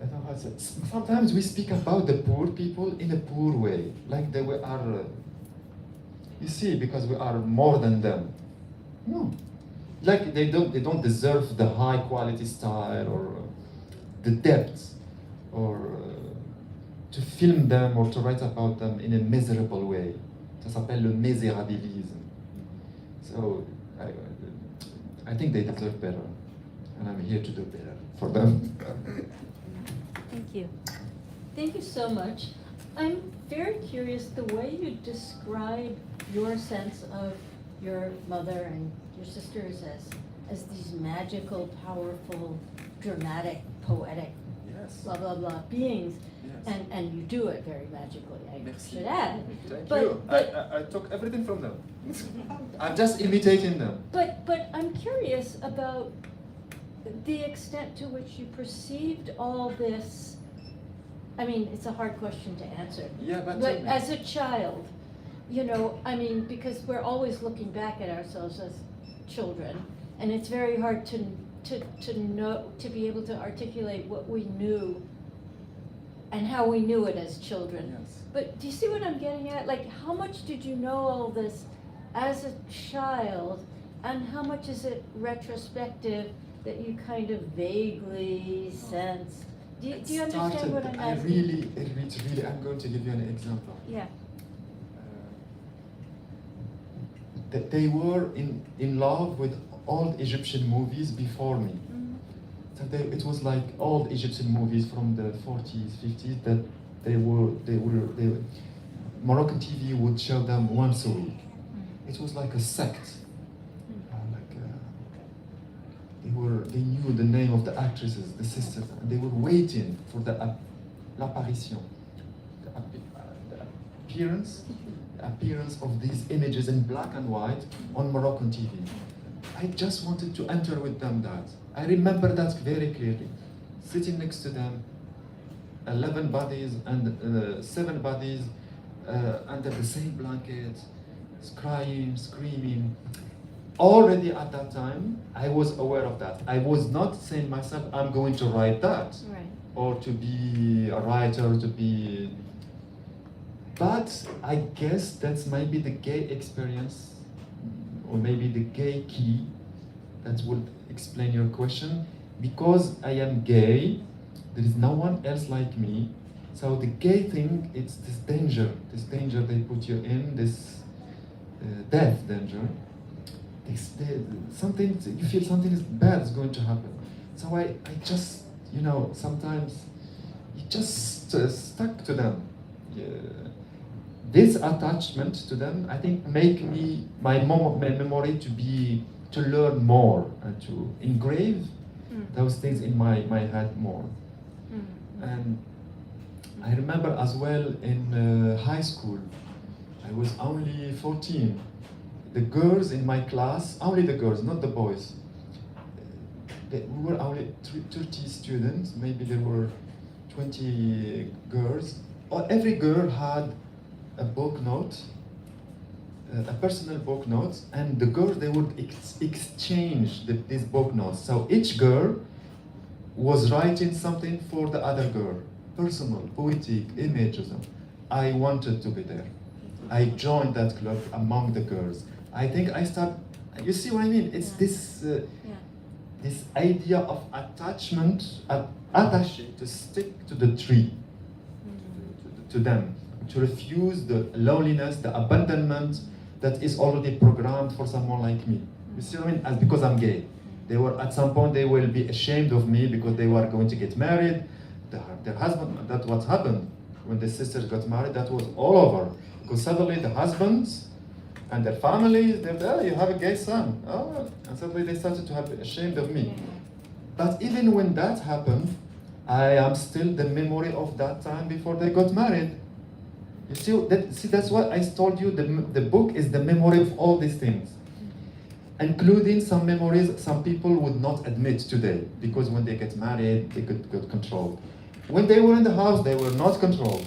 Speaker 4: don't know how to say. Sometimes we speak about the poor people in a poor way, like they are. You see, because we are more than them. No, like they don't deserve the high quality style or the depth or to film them or to write about them in a miserable way. Ça s'appelle le misérabilisme. So I think they deserve better, and I'm here to do better for them.
Speaker 6: Thank you. Thank you so much. I'm very curious the way you describe your sense of your mother and your sisters as these magical, powerful, dramatic, poetic,
Speaker 3: Yes.
Speaker 6: blah, blah, blah beings.
Speaker 3: Yes.
Speaker 6: And you do it very magically, I
Speaker 3: Merci.
Speaker 6: should add.
Speaker 3: Thank
Speaker 6: But-
Speaker 3: you.
Speaker 6: but-
Speaker 3: I took everything from them. I'm just imitating them.
Speaker 6: But I'm curious about the extent to which you perceived all this. I mean, it's a hard question to answer.
Speaker 3: Yeah, but
Speaker 6: But as a child, you know, I mean, because we're always looking back at ourselves as children, and it's very hard to know, to be able to articulate what we knew and how we knew it as children.
Speaker 3: yes.
Speaker 6: But do you see what I'm getting at? Like, how much did you know all this as a child, and how much is it retrospective that you kind of vaguely sensed? Do you understand what I'm asking?
Speaker 3: It's really, I'm going to give you an example.
Speaker 6: Yeah.
Speaker 3: That they were in love with old Egyptian movies before me.
Speaker 6: Mhm.
Speaker 3: So it was like old Egyptian movies from the 40s, 50s that they were Moroccan TV would show them once a week. It was like a sect. They knew the name of the actresses, the sisters, and they were waiting for l'apparition, the appearance of these images in black and white on Moroccan TV. I just wanted to enter with them that. I remember that very clearly. Sitting next to them, 11 bodies and 7 bodies under the same blanket, crying, screaming. Already at that time, I was aware of that. I was not saying myself, I'm going to write that,
Speaker 6: Right.
Speaker 3: or to be a writer, to be... But I guess that's maybe the gay experience, or maybe the gay key that would explain your question. Because I am gay, there is no one else like me. So the gay thing, it's this danger they put you in, this death danger. Something, you feel something is bad is going to happen. So I just, sometimes it just stuck to them. This attachment to them, I think, make me my memory to learn more and to engrave those things in my head more. And I remember as well in high school, I was only 14. The girls in my class, only the girls, not the boys. We were only 30 students, maybe there were 20 girls. Every girl had a book note, a personal book note, and the girls, they would exchange these book notes. So each girl was writing something for the other girl, personal, poetic, images. I wanted to be there. I joined that club among the girls. I think I start, you see what I mean? It's this idea of attachment, attaché, to stick to the tree, to them, to refuse the loneliness, the abandonment that is already programmed for someone like me. You see what I mean? As because I'm gay. They were, at some point, they will be ashamed of me because they were going to get married. Their husband, that's what happened. When the sisters got married, that was all over. Because suddenly the husbands and their families, they're there, you have a gay son. Oh, and suddenly they started to have ashamed of me. But even when that happened, I am still the memory of that time before they got married. You see, that's what I told you, the book is the memory of all these things. Including some memories some people would not admit today, because when they get married, they got controlled. When they were in the house, they were not controlled.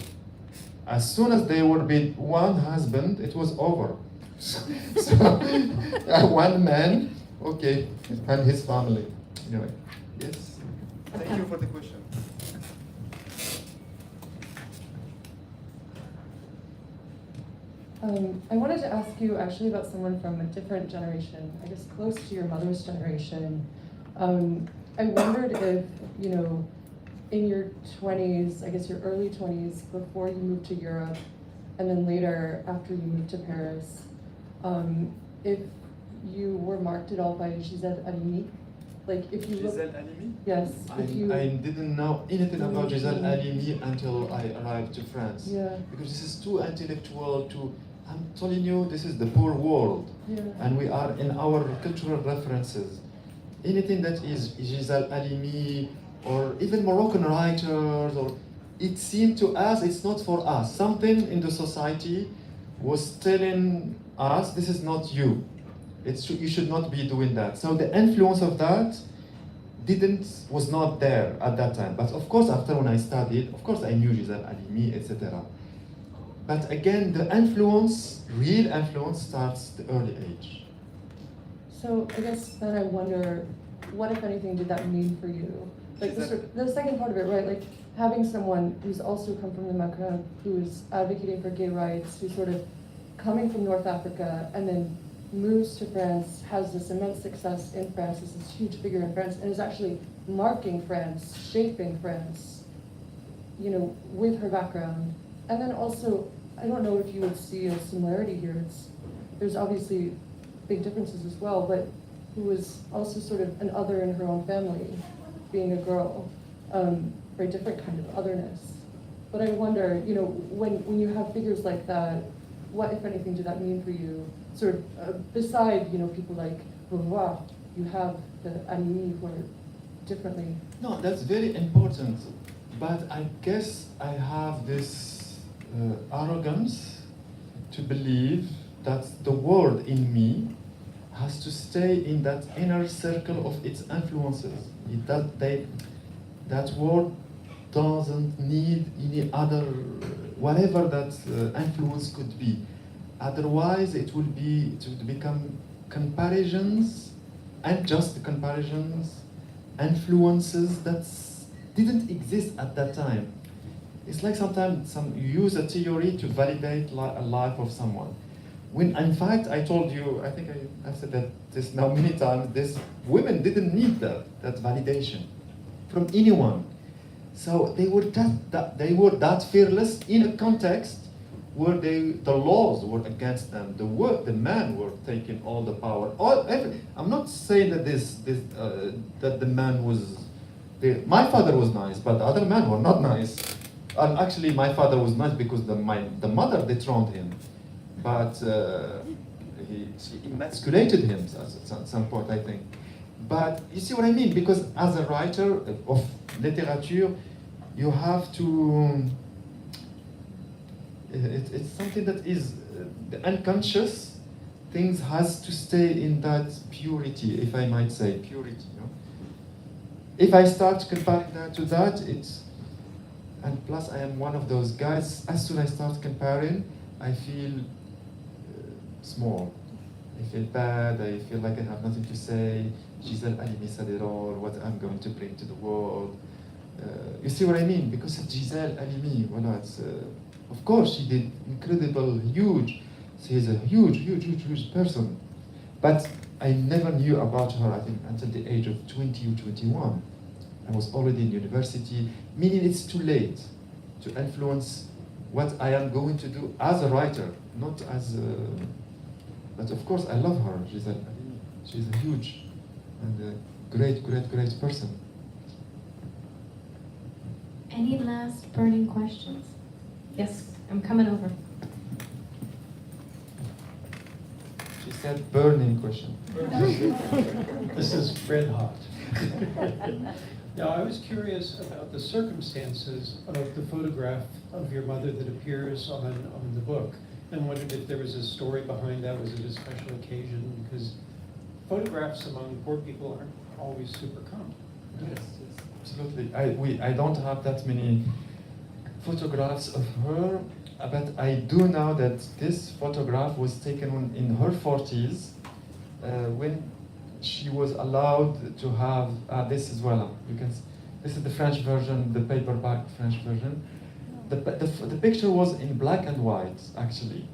Speaker 3: As soon as they were with one husband, it was over. So one man, okay, and his family. Anyway, yes. Thank you for the question.
Speaker 7: I wanted to ask you actually about someone from a different generation, I guess close to your mother's generation. I wondered if, in your 20s, I guess your early 20s, before you moved to Europe, and then later after you moved to Paris, if you were marked at all by Gisèle Halimi, like if you look,
Speaker 3: Gisèle Halimi?
Speaker 7: yes,
Speaker 3: I didn't know anything about Gisèle Halimi until I arrived to France.
Speaker 7: Yeah.
Speaker 3: Because this is too intellectual,
Speaker 4: I'm telling you, this is the poor world.
Speaker 7: Yeah.
Speaker 4: And we are in our cultural references. Anything that is Giselle Halimi or even Moroccan writers, or it seemed to us it's not for us. Something in the society was telling us this is not you. You should not be doing that. So the influence of that was not there at that time. But of course, after when I studied, of course I knew Giselle Halimi, etc. But again, the influence, real influence, starts at the early age.
Speaker 7: So I guess then I wonder, what if anything did that mean for you? Like the second part of it, right? Like having someone who's also come from the Maghreb, who's advocating for gay rights, who's sort of coming from North Africa and then moves to France, has this immense success in France, is this huge figure in France, and is actually marking France, shaping France, you know, with her background. And then also, I don't know if you would see a similarity here. There's obviously big differences as well, but who was also sort of an other in her own family, being a girl, very different kind of otherness. But I wonder, you know, when you have figures like that, what, if anything, did that mean for you? Sort of, beside, you know, people like Benoit, you have the Halimi who are differently.
Speaker 4: No, that's very important. But I guess I have this arrogance to believe that the world in me has to stay in that inner circle of its influences. That world doesn't need any other, whatever that influence could be. Otherwise, it would become comparisons, and just comparisons, influences that didn't exist at that time. It's like sometimes you use a theory to validate a life of someone. When in fact I told you, I think I've said that this now many times, this women didn't need that validation from anyone. So they were that fearless in a context where the laws were against them. The men were taking all the power. I'm not saying that that the man was. My father was nice, but the other men were not nice. And actually, my father was nice because the mother dethroned him, but she emasculated him at some point, I think. But you see what I mean? Because as a writer of literature, you have to. It's something that is the unconscious things has to stay in that purity, if I might say, purity. You know? If I start comparing that to that, and plus I am one of those guys, as soon as I start comparing, I feel small. I feel bad, I feel like I have nothing to say. Giselle Halimi said it all, what I'm going to bring to the world. You see what I mean? Because of Giselle Halimi, of course she did incredible, huge. She is a huge person. But I never knew about her, I think, until the age of 20 or 21. I was already in university, meaning it's too late to influence what I am going to do as a writer, not as a... But of course I love her, she's a huge and a great person.
Speaker 1: Any last burning questions? Yes, I'm coming over.
Speaker 4: She said burning question.
Speaker 8: This is red hot. Now, I was curious about the circumstances of the photograph of your mother that appears on the book, and wondered if there was a story behind that. Was it a special occasion? Because photographs among poor people aren't always super common.
Speaker 4: Yes, absolutely. I don't have that many photographs of her, but I do know that this photograph was taken in her 40s when she was allowed to have this as well. This is the French version, the paperback French version. The picture was in black and white, actually,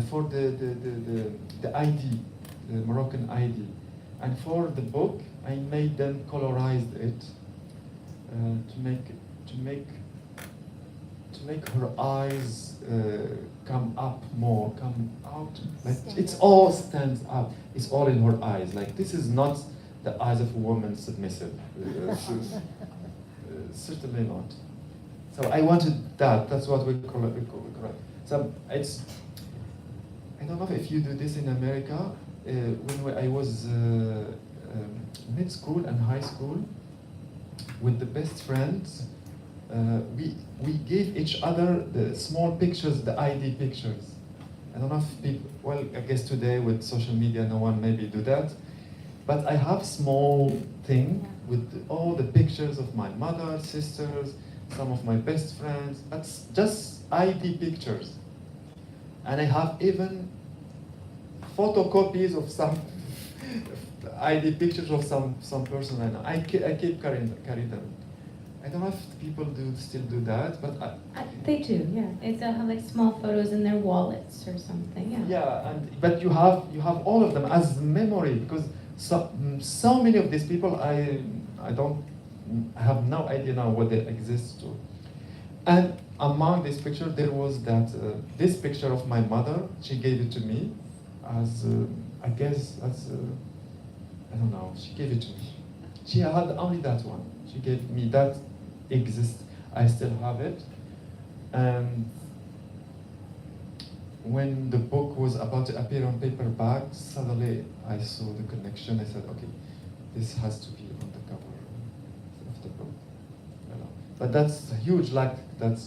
Speaker 4: for the ID, the Moroccan ID, and for the book I made them colorize it to make her eyes come up more, come out. Like it's all stands up. It's all in her eyes. Like this is not the eyes of a woman submissive. Certainly not. So I wanted that. That's what we call it. So I don't know if you do this in America. When I was mid school and high school, with the best friends, we gave each other the small pictures, the ID pictures. I don't know if people, well, I guess today with social media, no one maybe do that. But I have small thing with all the pictures of my mother, sisters, some of my best friends. That's just ID pictures. And I have even photocopies of some ID pictures of some person I know. I keep carrying them. I don't know if people still do that, but
Speaker 1: They do, yeah. They'll have like small photos in their wallets or something, yeah.
Speaker 4: yeah, but you have all of them as memory, because so many of these people I have no idea now what they exist to. And among this picture there was that this picture of my mother. She gave it to me as I guess as I don't know. She gave it to me. She had only that one. She gave me that exists. I still have it. And when the book was about to appear on paperback, suddenly I saw the connection. I said, okay, this has to be on the cover of the book. You know. But that's huge, like that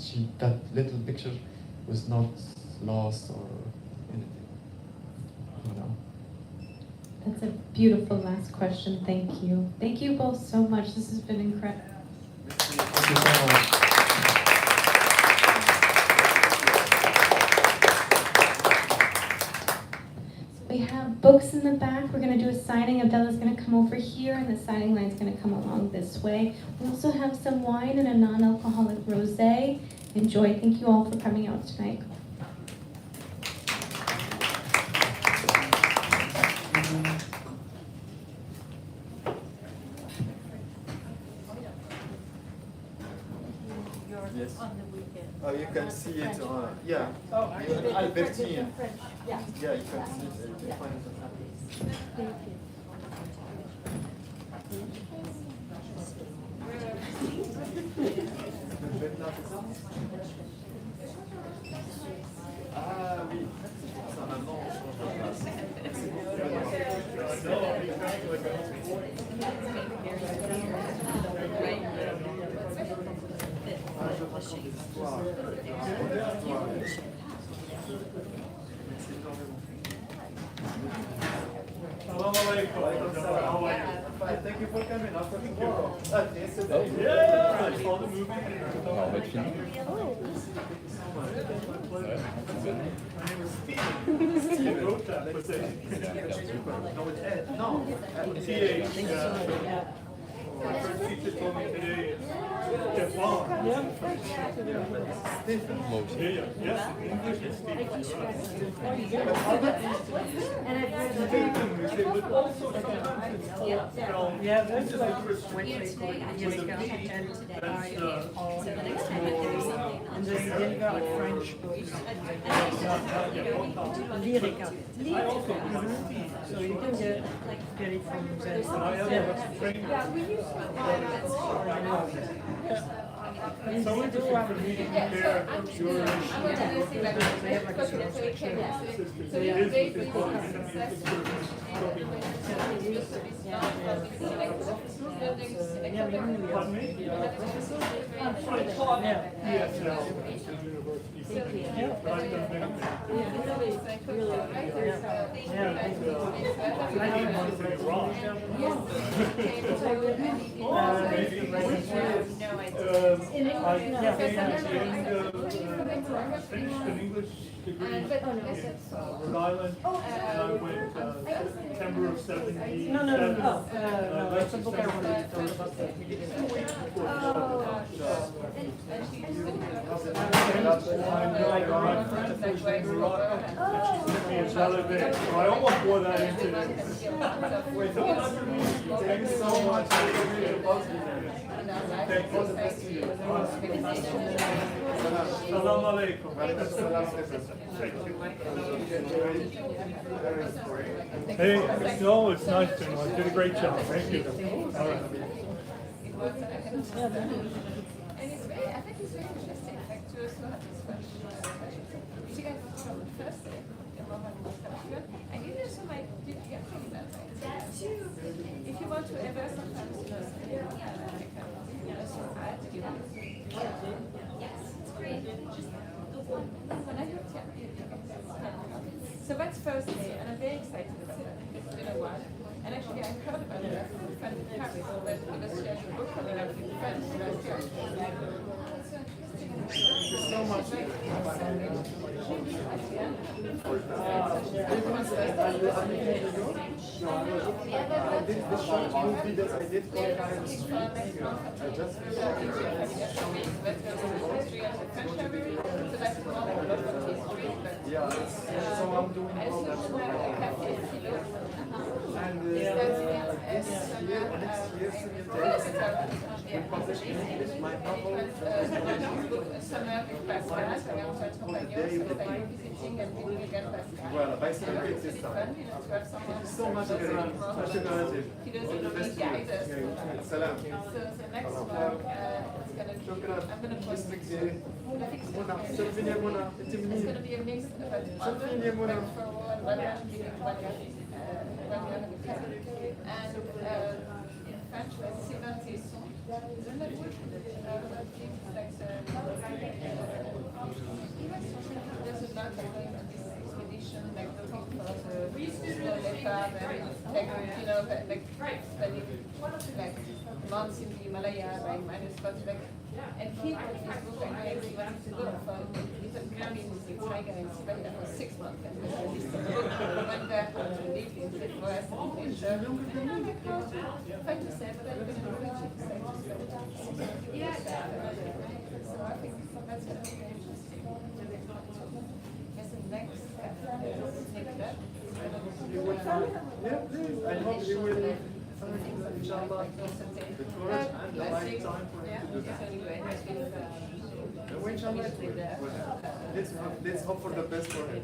Speaker 4: little picture was not lost or anything. You know.
Speaker 1: That's a beautiful last question. Thank you. Thank you both so much. This has been incredible.
Speaker 4: Thank you so much.
Speaker 1: We have books in the back. We're going to do a signing. Abdellah's going to come over here, and the signing line's going to come along this way. We also have some wine and a non-alcoholic rosé. Enjoy. Thank you all for coming out tonight.
Speaker 4: Yes.
Speaker 6: On the weekend.
Speaker 4: Oh, you can see it. Yeah.
Speaker 6: Oh,
Speaker 4: Albertine.
Speaker 6: Yeah.
Speaker 4: Yeah, you can see it. You can find it.
Speaker 6: Thank you.
Speaker 4: Ah oui. Ça maintenant on change de place. Thank you for coming after tomorrow. Yesterday.
Speaker 9: Yeah, I saw the movie.
Speaker 10: On va être fini.
Speaker 9: My name is Steve. Steve wrote that, but they.
Speaker 4: No, it's Ed. No.
Speaker 9: TH. My first teacher told me today it's Stefan.
Speaker 4: Stephen.
Speaker 9: Yeah. English is Stefan.
Speaker 6: And I've read the
Speaker 9: They would also sometimes it's called,
Speaker 11: Yeah,
Speaker 9: this
Speaker 11: that's
Speaker 9: is
Speaker 11: like
Speaker 9: like Chris
Speaker 11: went
Speaker 9: Wentz
Speaker 11: to
Speaker 9: with
Speaker 11: years
Speaker 9: a
Speaker 11: ago,
Speaker 9: B.
Speaker 11: and
Speaker 9: That's
Speaker 11: and then you got like French books, lyrica.
Speaker 9: I also do Steve.
Speaker 11: So you can get it from there.
Speaker 9: I have a trainer.
Speaker 11: And they do have a reading.
Speaker 9: There, your
Speaker 11: They have like a sort of section.
Speaker 9: So it is what they call it.
Speaker 11: Yeah, but really,
Speaker 9: Pardon me?
Speaker 11: yeah.
Speaker 9: ESL, Princeton University. But I've done many I didn't want to say it wrong. I finished an English degree in Rhode Island, and I went September of '77.
Speaker 11: No, that's a book I wanted to tell you about the
Speaker 9: I almost wore that into this. Thanks so much. Thank you. Salam alaikum. Hey, no, it's nice, Benoit. You did a great job. Thank you. All right.
Speaker 12: And it's very, I think it's very interesting, like to also have this question. You guys are from the first day. you want to ever sometimes, you know, yes, it's great. So that's Thursday, and I'm very excited about it. It's been a while. And actually, I heard about it from a friend in Paris, because she has a book coming out in French last year.
Speaker 4: So much. This short movie that I did called Karen Street. I just yeah, so I'm doing all that. And this year, next year, we publish in English my novel. Voilà, by celebrate this time. Thank you so much, everyone. Salam.
Speaker 12: So the next one, I'm going to post it. It's going to be a mix of and in French, Sylvain Tesson. There's a lot of going on this expedition, like looking for the leopard, and like, you know, like spending like months in the Himalaya, like -40, and he wrote this book, and he wanted to look for little cabins in Taïa in Siberia for 6 months, and he released the book, went there to live in the forest and nature, and I'm like, trying to say, but I'm going to reach it, so I think that's going to be very interesting. Yes, and next, Nicola.
Speaker 4: Yeah, please. I hope you will. Inshallah, the courage and the right time for him to do that. Let's hope for the best for him.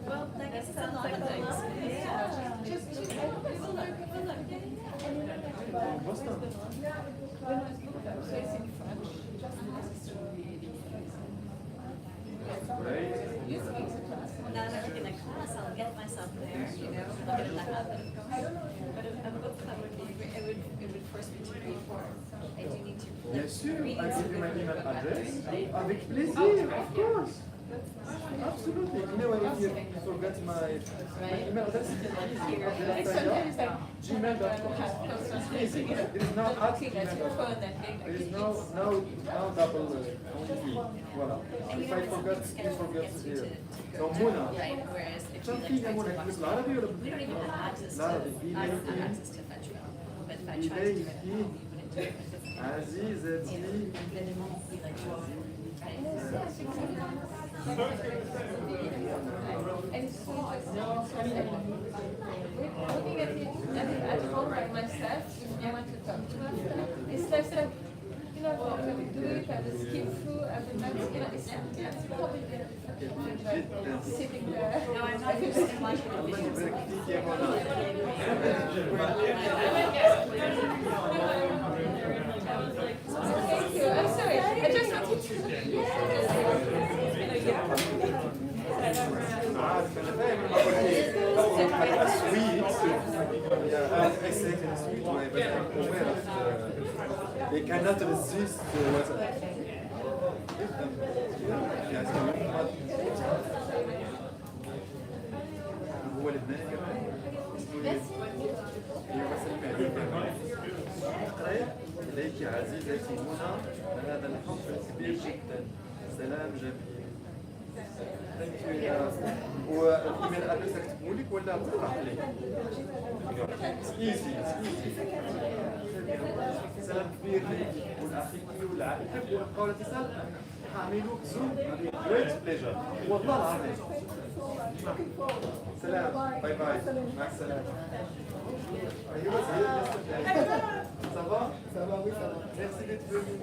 Speaker 12: Well, I guess it's a lot of things. So it's in French.
Speaker 4: Great.
Speaker 12: You speak to class.
Speaker 11: Not everything in class, I'll get myself there, you know, look at the habit of going. But a book club would be, it would force me to read more. I do need to
Speaker 4: Bien sûr,
Speaker 11: read
Speaker 4: I give you my email address.
Speaker 11: right?
Speaker 4: Avec plaisir, of course. Absolutely. You know, if you forget my email address, gmail.com. It's easy. There is no at gmail.com. There is no double only. Voilà. If I forget, please forget here. So Mona.
Speaker 11: Right, whereas if you
Speaker 4: شوفي يا منى
Speaker 11: like,
Speaker 4: بالعربي ولا
Speaker 11: we don't even have access to, I
Speaker 4: بالعربي؟
Speaker 11: don't have access to Fetch Mail. But if I tried to do it, you wouldn't do it.
Speaker 4: عزيزتي.
Speaker 11: Then it won't be like,
Speaker 12: And so looking at it at home by myself, if I want to talk to her, it's like, you know, I would do it, I would skip through, I would not, you know, it's probably sitting there.
Speaker 11: no, I'm not interested in watching the
Speaker 4: الله
Speaker 11: videos.
Speaker 4: يبارك فيك يا منى.
Speaker 12: Thank you, I'm sorry, I just wanted
Speaker 4: عارف انا فاهم الموضوع حتى سويت يا اسيت سويت ما يبقى they cannot resist هو لبناني كمان اقرأي إليك عزيزتي منى هذا الحب الكبير جدا سلام جميل والايميل ادريس اكتبه لك ولا بقرا عليك؟ ايزي سلام كبير ليك ولاخيك ولعائلتك ونبقاو الاتصال حاعملوك زوم جريت بليجر والله العظيم سلام باي باي مع السلامه ايوه ça va ça va oui ça va merci d'être venu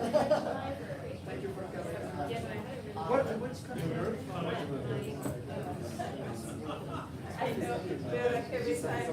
Speaker 4: thank you for coming which country
Speaker 12: I know, we're like every time.